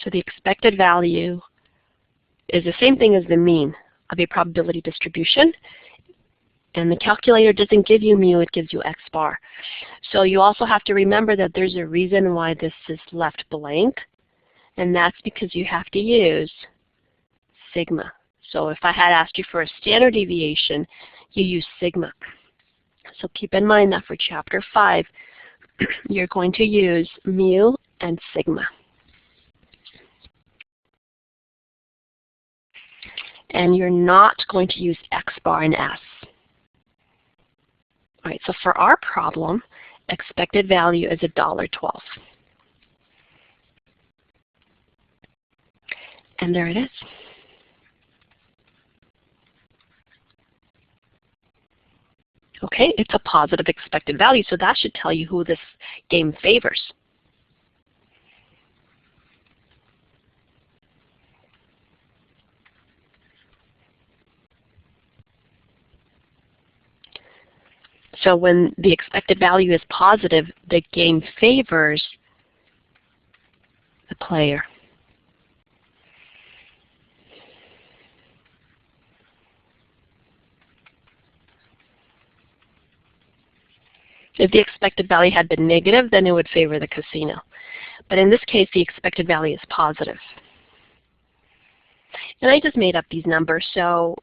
So the expected value is the same thing as the mean of a probability distribution. And the calculator doesn't give you mu, it gives you X bar. So you also have to remember that there's a reason why this is left blank, and that's because you have to use sigma. So if I had asked you for a standard deviation, you use sigma. So keep in mind that for Chapter 5, you're going to use mu and sigma. And you're not going to use X bar and S. All right, so for our problem, expected value is $1.12. And there it is. Okay, it's a positive expected value, so that should tell you who this game favors. So when the expected value is positive, the game favors the player. If the expected value had been negative, then it would favor the casino. But in this case, the expected value is positive. And I just made up these numbers, so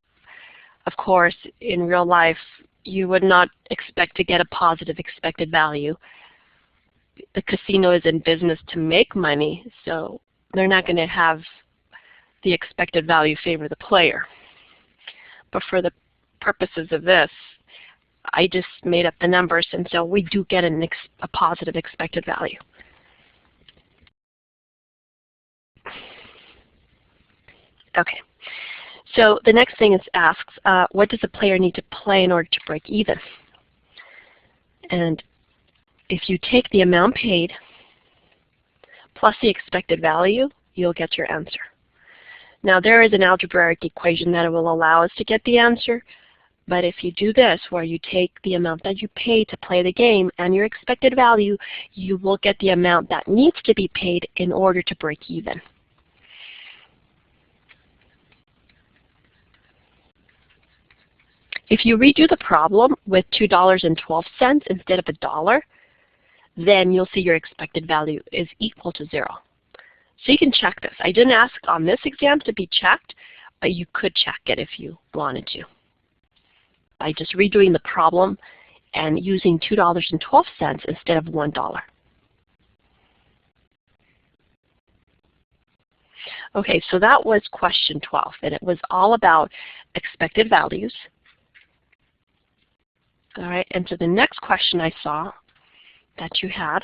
of course, in real life, you would not expect to get a positive expected value. the casino is in business to make money, so they're not going to have the expected value favor the player. But for the purposes of this, I just made up the numbers, and so we do get a positive expected value. Okay, so the next thing is asks, what does a player need to play in order to break even? And if you take the amount paid plus the expected value, you'll get your answer. Now there is an algebraic equation that will allow us to get the answer, but if you do this, where you take the amount that you pay to play the game and your expected value, you will get the amount that needs to be paid in order to break even. If you redo the problem with $2.12 instead of $1, then you'll see your expected value is equal to 0. So you can check this. I didn't ask on this exam to be checked, but you could check it if you wanted to, by just redoing the problem and using $2.12 instead of $1. Okay, so that was question 12, and it was all about expected values. All right, and so the next question I saw that you had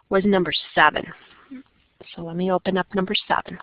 was number 7. So let me open up number 7.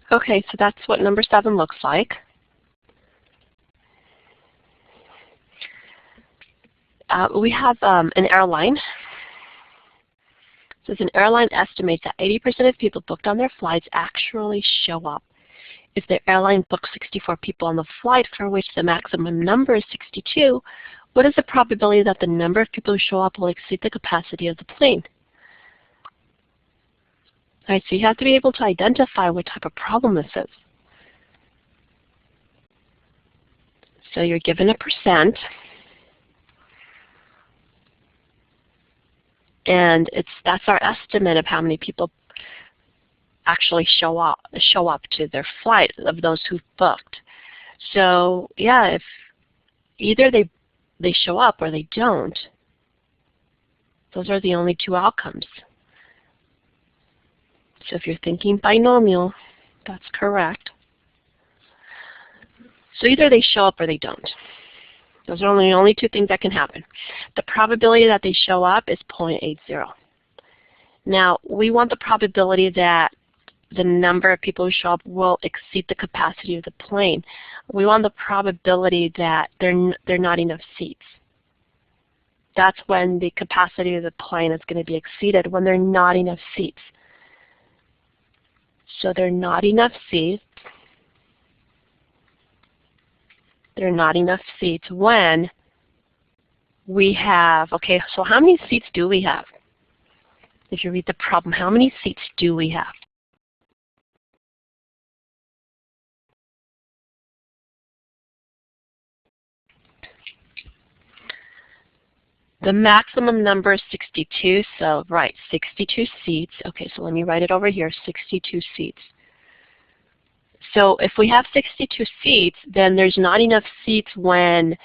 Okay, so that's what number 7 looks like. We have an airline. It says an airline estimates that 80% of people booked on their flights actually show up. If the airline books 64 people on the flight for which the maximum number is 62, what is the probability that the number of people who show up will exceed the capacity of the plane? All right, so you have to be able to identify what type of problem this is. So you're given a percent, and that's our estimate of how many people actually show up to their flight of those who've booked. So yeah, if either they show up or they don't, those are the only 2 outcomes. So if you're thinking binomial, that's correct. So either they show up or they don't. Those are the only 2 things that can happen. The probability that they show up is 0.80. Now, we want the probability that the number of people who show up will exceed the capacity of the plane. We want the probability that there are not enough seats. That's when the capacity of the plane is going to be exceeded, when there are not enough seats. So there are not enough seats. There are not enough seats when we have, okay, so how many seats do we have? If you read the problem, how many seats do we have? The maximum number is 62, so right, 62 seats. Okay, so let me write it over here, 62 seats. So if we have 62 seats, then there's not enough seats when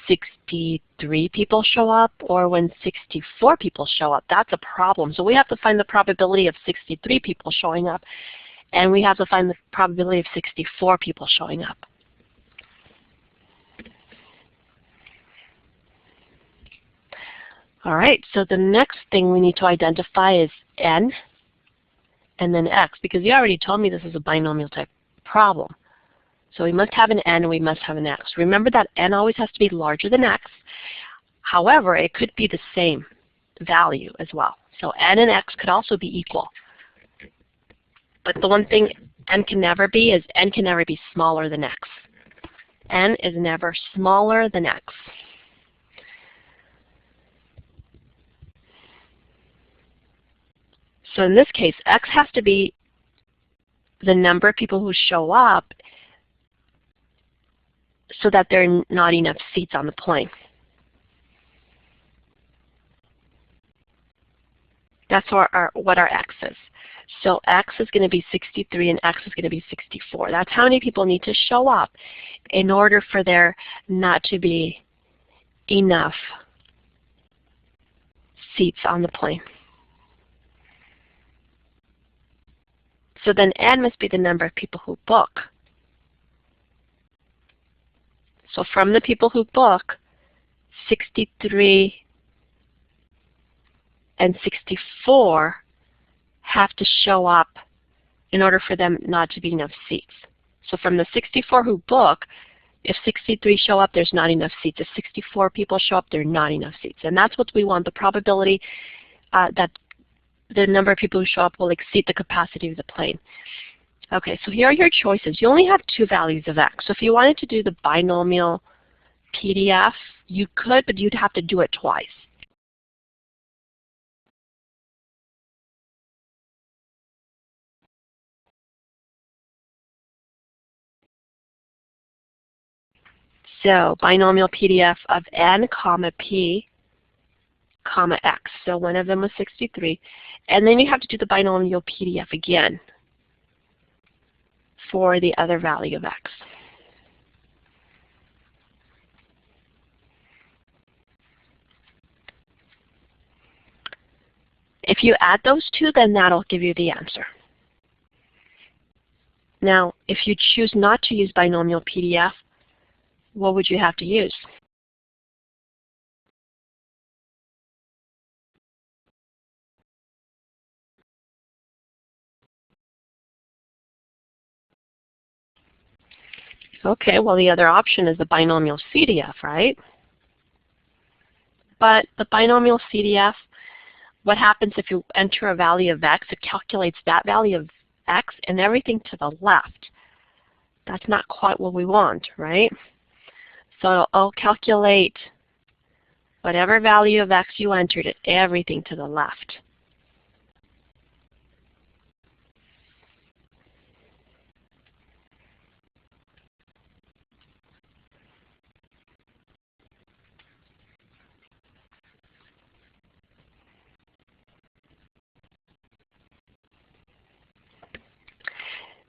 63 people show up or when 64 people show up. That's a problem. So we have to find the probability of 63 people showing up, and we have to find the probability of 64 people showing up. All right, so the next thing we need to identify is n and then x, because you already told me this is a binomial type problem. So we must have an n and we must have an x. Remember that n always has to be larger than x. However, it could be the same value as well. So n and x could also be equal. But the one thing n can never be is n can never be smaller than x. N is never smaller than x. So in this case, x has to be the number of people who show up so that there are not enough seats on the plane. That's what our x is. So x is going to be 63 and x is going to be 64. That's how many people need to show up in order for there not to be enough seats on the plane. So then n must be the number of people who book. So from the people who book, 63 and 64 have to show up in order for them not to be enough seats. So from the 64 who book, if 63 show up, there's not enough seats. If 64 people show up, there are not enough seats. And that's what we want, the probability that the number of people who show up will exceed the capacity of the plane. Okay, so here are your choices. You only have two values of x. So if you wanted to do the binomial PDF, you could, but you'd have to do it twice. So binomial PDF of n comma p comma x. So one of them was 63. And then you have to do the binomial PDF again for the other value of x. If you add those two, then that'll give you the answer. Now, if you choose not to use binomial PDF, what would you have to use? Okay, well the other option is the binomial CDF, right? But the binomial CDF, what happens if you enter a value of x, it calculates that value of x and everything to the left. That's not quite what we want, right? So it'll calculate whatever value of x you entered, everything to the left.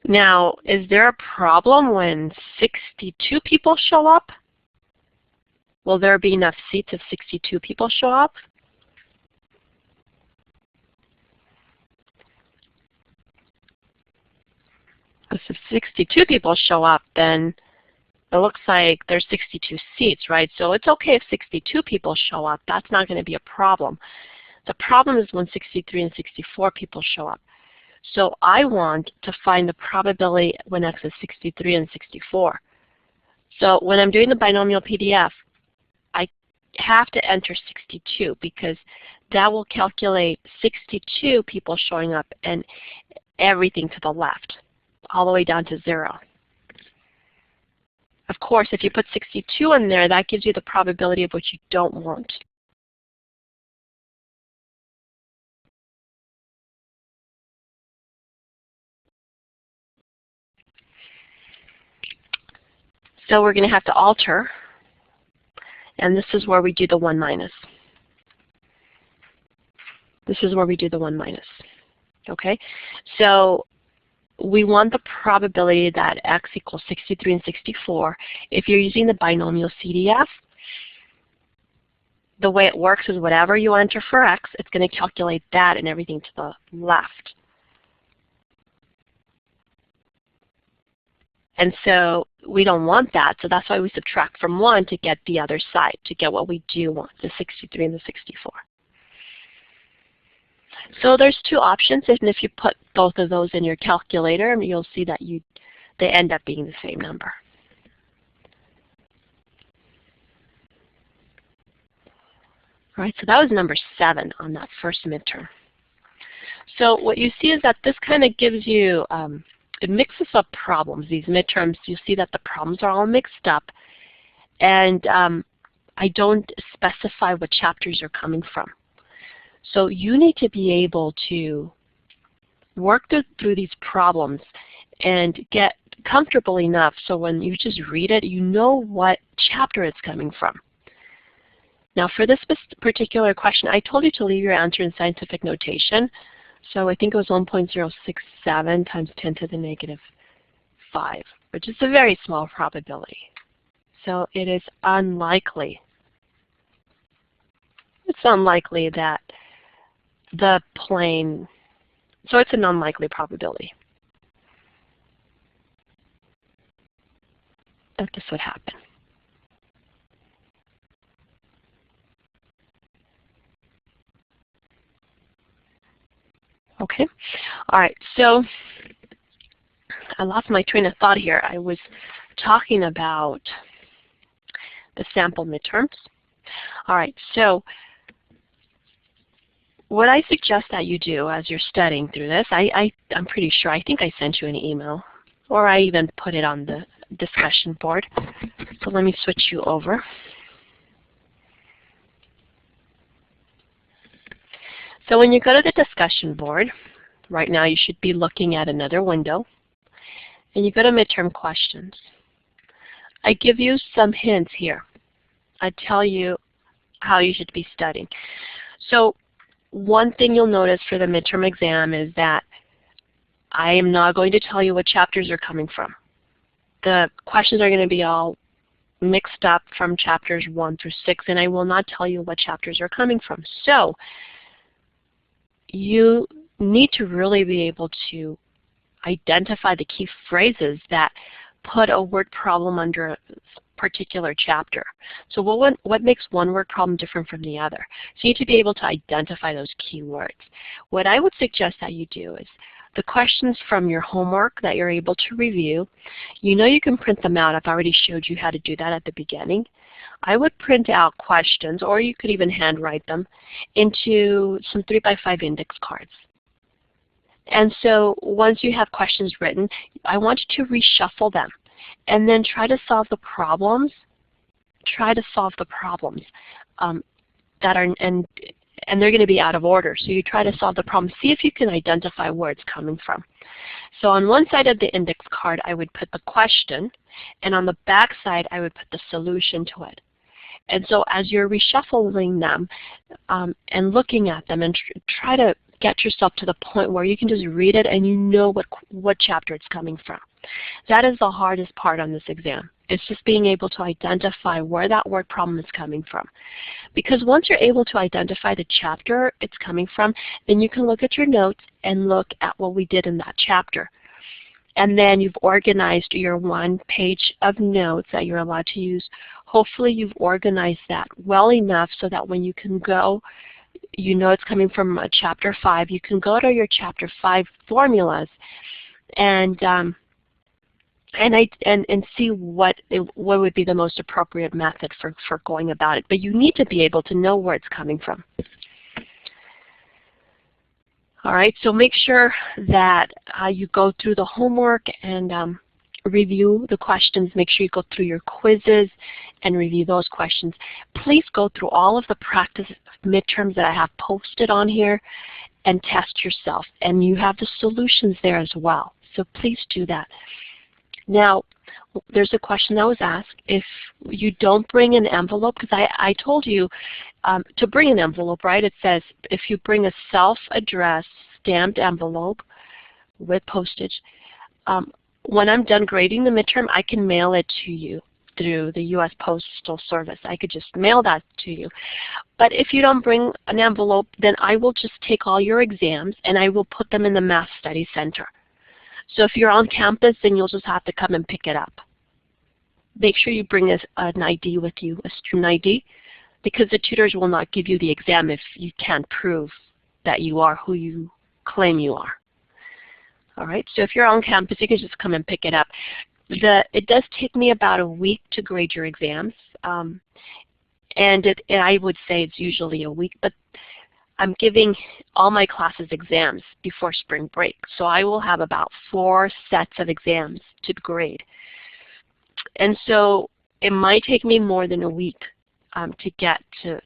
Now, is there a problem when 62 people show up? Will there be enough seats if 62 people show up? Because if 62 people show up, then it looks like there's 62 seats, right? So it's okay if 62 people show up. That's not going to be a problem. The problem is when 63 and 64 people show up. So I want to find the probability when x is 63 and 64. So when I'm doing the binomial PDF, I have to enter 62 because that will calculate 62 people showing up and everything to the left, all the way down to 0. Of course, if you put 62 in there, that gives you the probability of what you don't want. So we're going to have to alter, and this is where we do the 1 minus. This is where we do the 1 minus. Okay? So we want the probability that x equals 63 and 64. If you're using the binomial CDF, the way it works is whatever you enter for x, it's going to calculate that and everything to the left. And so we don't want that, so that's why we subtract from 1 to get the other side, to get what we do want, the 63 and the 64. So there's two options, and if you put both of those in your calculator, you'll see that they end up being the same number. All right, so that was number 7 on that first midterm. So what you see is that this kind of gives you, it mixes up problems. These midterms, you see that the problems are all mixed up, and I don't specify what chapters you're coming from. So you need to be able to work through these problems and get comfortable enough so when you just read it, you know what chapter it's coming from. Now for this particular question, I told you to leave your answer in scientific notation. So I think it was 1.067 times 10 to the negative 5, which is a very small probability. So it is unlikely. It's unlikely that the plane, so it's an unlikely probability that this would happen. Okay, all right, so I lost my train of thought here. I was talking about the sample midterms. All right, so what I suggest that you do as you're studying through this, I'm pretty sure, I think I sent you an email, or I even put it on the discussion board. So let me switch you over. So when you go to the discussion board, right now you should be looking at another window, and you go to midterm questions. I give you some hints here. I tell you how you should be studying. So one thing you'll notice for the midterm exam is that I am not going to tell you what chapters are coming from. The questions are going to be all mixed up from chapters 1 through 6, and I will not tell you what chapters are coming from. So you need to really be able to identify the key phrases that put a word problem under a particular chapter. So what makes one word problem different from the other? So you need to be able to identify those key words. What I would suggest that you do is the questions from your homework that you're able to review, you know you can print them out. I've already showed you how to do that at the beginning. I would print out questions, or you could even handwrite them, into some 3x5 index cards. And so once you have questions written, I want you to reshuffle them and then try to solve the problems. Try to solve the problems that are, and they're going to be out of order. So you try to solve the problem. See if you can identify where it's coming from. So on one side of the index card, I would put the question, and on the back side, I would put the solution to it. And so as you're reshuffling them and looking at them, and try to get yourself to the point where you can just read it and you know what chapter it's coming from. That is the hardest part on this exam. It's just being able to identify where that word problem is coming from. Because once you're able to identify the chapter it's coming from, then you can look at your notes and look at what we did in that chapter. And then you've organized your 1 page of notes that you're allowed to use. Hopefully you've organized that well enough so that when you can go, you know it's coming from chapter 5, you can go to your chapter 5 formulas and see what would be the most appropriate method for going about it. But you need to be able to know where it's coming from. All right, so make sure that you go through the homework and review the questions. Make sure you go through your quizzes and review those questions. Please go through all of the practice midterms that I have posted on here and test yourself. And you have the solutions there as well. So please do that. Now, there's a question that was asked. If you don't bring an envelope, because I told you to bring an envelope, right? It says if you bring a self-addressed stamped envelope with postage, when I'm done grading the midterm, I can mail it to you through the U.S. Postal Service. I could just mail that to you. But if you don't bring an envelope, then I will just take all your exams and I will put them in the Math Study Center. So if you're on campus, then you'll just have to come and pick it up. Make sure you bring an ID with you, a student ID, because the tutors will not give you the exam if you can't prove that you are who you claim you are. All right, so if you're on campus, you can just come and pick it up. It does take me about a week to grade your exams, and I would say it's usually a week, but I'm giving all my classes exams before spring break, so I will have about 4 sets of exams to grade. And so it might take me more than a week to get to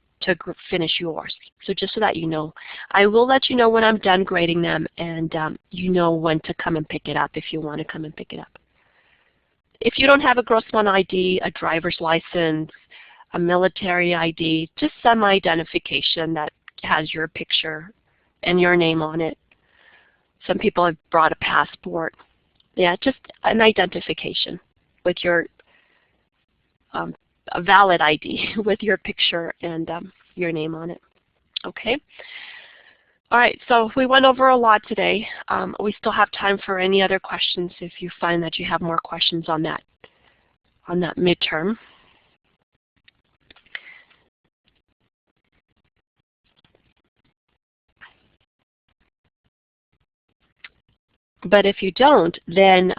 finish yours. So just so that you know, I will let you know when I'm done grading them, and you know when to come and pick it up if you want to come and pick it up. If you don't have a Grossman ID, a driver's license, a military ID, just some identification that has your picture and your name on it. Some people have brought a passport. Yeah, just an identification with your a valid ID with your picture and your name on it. Okay. All right, so we went over a lot today. We still have time for any other questions if you find that you have more questions on that midterm. But if you don't, then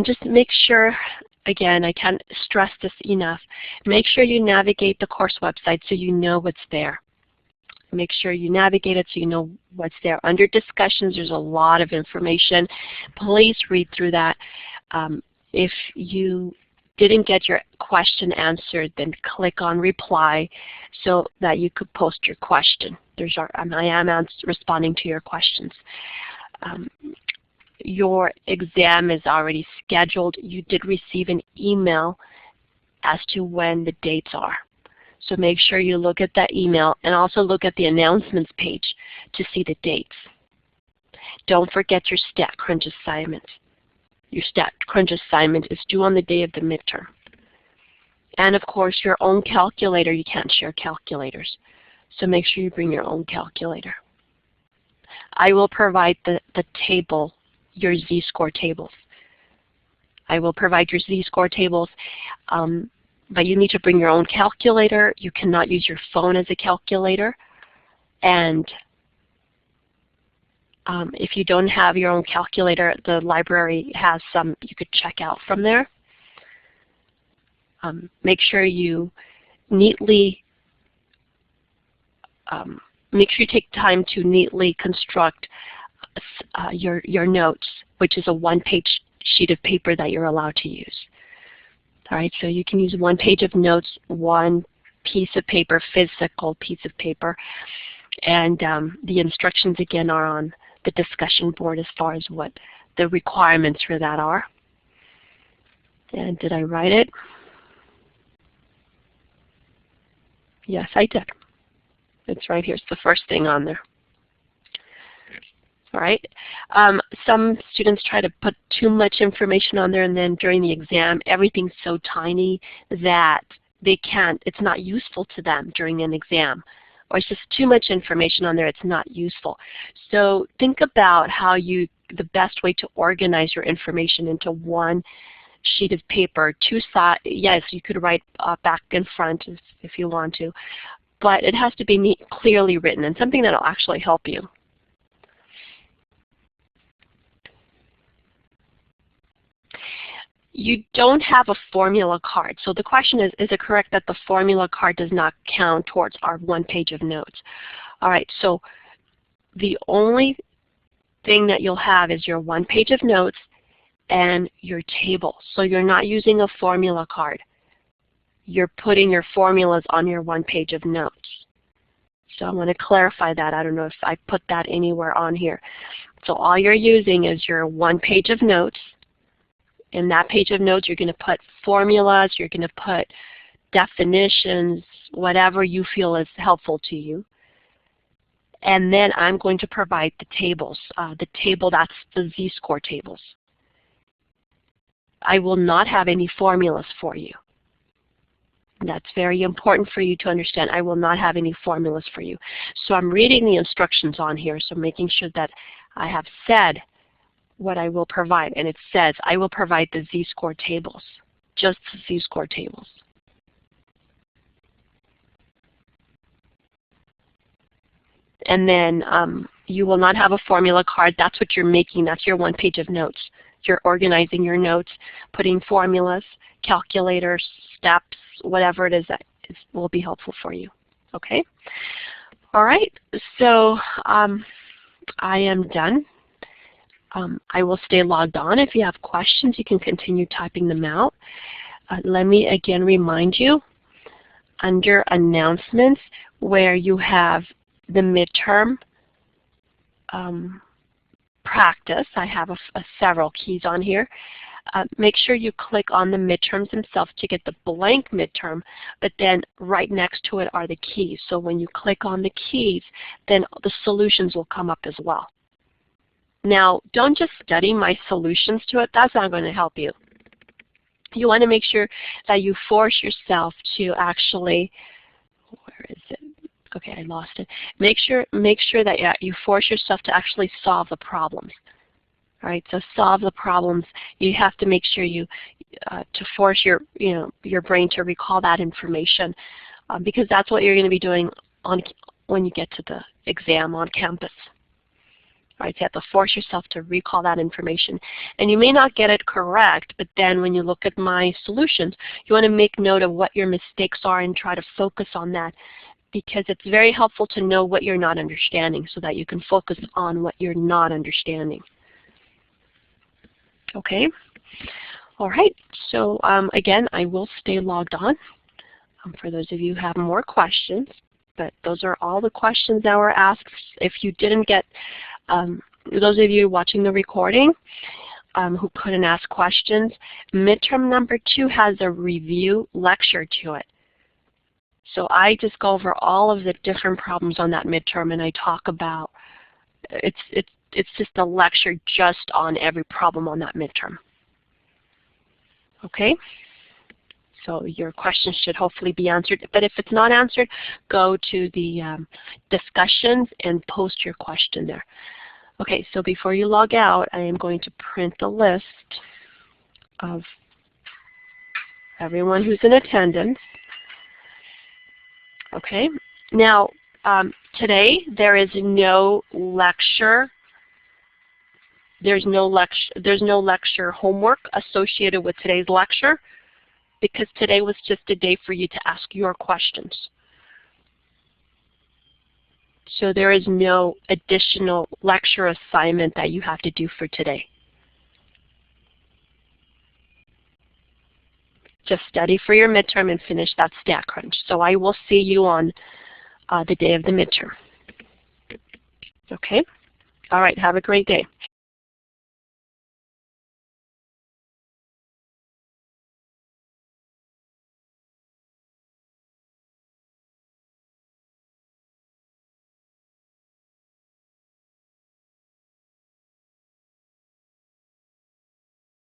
just make sure, again, I can't stress this enough, make sure you navigate the course website so you know what's there. Make sure you navigate it so you know what's there. Under discussions, there's a lot of information. Please read through that. If you didn't get your question answered, then click on reply so that you could post your question. I am responding to your questions. Your exam is already scheduled. You did receive an email as to when the dates are. So make sure you look at that email and also look at the announcements page to see the dates. Don't forget your Stat Crunch assignment. Your Stat Crunch assignment is due on the day of the midterm. And of course, your own calculator. You can't share calculators. So make sure you bring your own calculator. I will provide the table, your Z-score tables. I will provide your Z-score tables, but you need to bring your own calculator. You cannot use your phone as a calculator. And if you don't have your own calculator, the library has some you could check out from there. Make sure you take time to neatly construct your notes, which is a one-page sheet of paper that you're allowed to use. All right, so you can use 1 page of notes, 1 piece of paper, physical piece of paper, and the instructions again are on the discussion board as far as what the requirements for that are. And did I write it? Yes, I did. It's right here. It's the first thing on there. All right. Some students try to put too much information on there, and then during the exam, everything's so tiny that they can't, it's not useful to them during an exam. Or it's just too much information on there, it's not useful. So think about how the best way to organize your information into 1 sheet of paper, 2 sides. Yes, you could write back and front if you want to, but it has to be clearly written and something that will actually help you. You don't have a formula card. So the question is it correct that the formula card does not count towards our 1 page of notes? All right, so the only thing that you'll have is your 1 page of notes and your table. So you're not using a formula card. You're putting your formulas on your 1 page of notes. So I want to clarify that. I don't know if I put that anywhere on here. So all you're using is your 1 page of notes. In that page of notes, you're going to put formulas, you're going to put definitions, whatever you feel is helpful to you. And then I'm going to provide the tables. The table, that's the Z-score tables. I will not have any formulas for you. That's very important for you to understand. I will not have any formulas for you. So I'm reading the instructions on here, so making sure that I have said what I will provide. And it says I will provide the Z-score tables, just the Z-score tables. And then you will not have a formula card. That's what you're making. That's your one page of notes. You're organizing your notes, putting formulas, calculators, steps, whatever it is that will be helpful for you. Okay? All right. So I am done. I will stay logged on. If you have questions, you can continue typing them out. Let me again remind you, under announcements, where you have the midterm practice, I have several keys on here. Make sure you click on the midterms themselves to get the blank midterm, but then right next to it are the keys. So when you click on the keys, then the solutions will come up as well. Now, don't just study my solutions to it. That's not going to help you. You want to make sure that you force yourself to actually, where is it? Okay, I lost it. Make sure that you force yourself to actually solve the problems. All right, so solve the problems. You have to make sure you to force your brain to recall that information, because that's what you're going to be doing when you get to the exam on campus. All right, so you have to force yourself to recall that information. And you may not get it correct, but then when you look at my solutions, you want to make note of what your mistakes are and try to focus on that, because it's very helpful to know what you're not understanding so that you can focus on what you're not understanding. Okay? All right, so again, I will stay logged on for those of you who have more questions, but those are all the questions that were asked. If you didn't get, those of you watching the recording who couldn't ask questions, midterm number 2 has a review lecture to it. So I just go over all of the different problems on that midterm, and I talk about, it's just a lecture just on every problem on that midterm. Okay? So your questions should hopefully be answered. But if it's not answered, go to the discussions and post your question there. Okay, so before you log out, I am going to print the list of everyone who's in attendance. Okay, now today there is no lecture. There's no lecture homework associated with today's lecture, because today was just a day for you to ask your questions. So there is no additional lecture assignment that you have to do for today. Just study for your midterm and finish that stat crunch. So I will see you on the day of the midterm. Okay? All right, have a great day.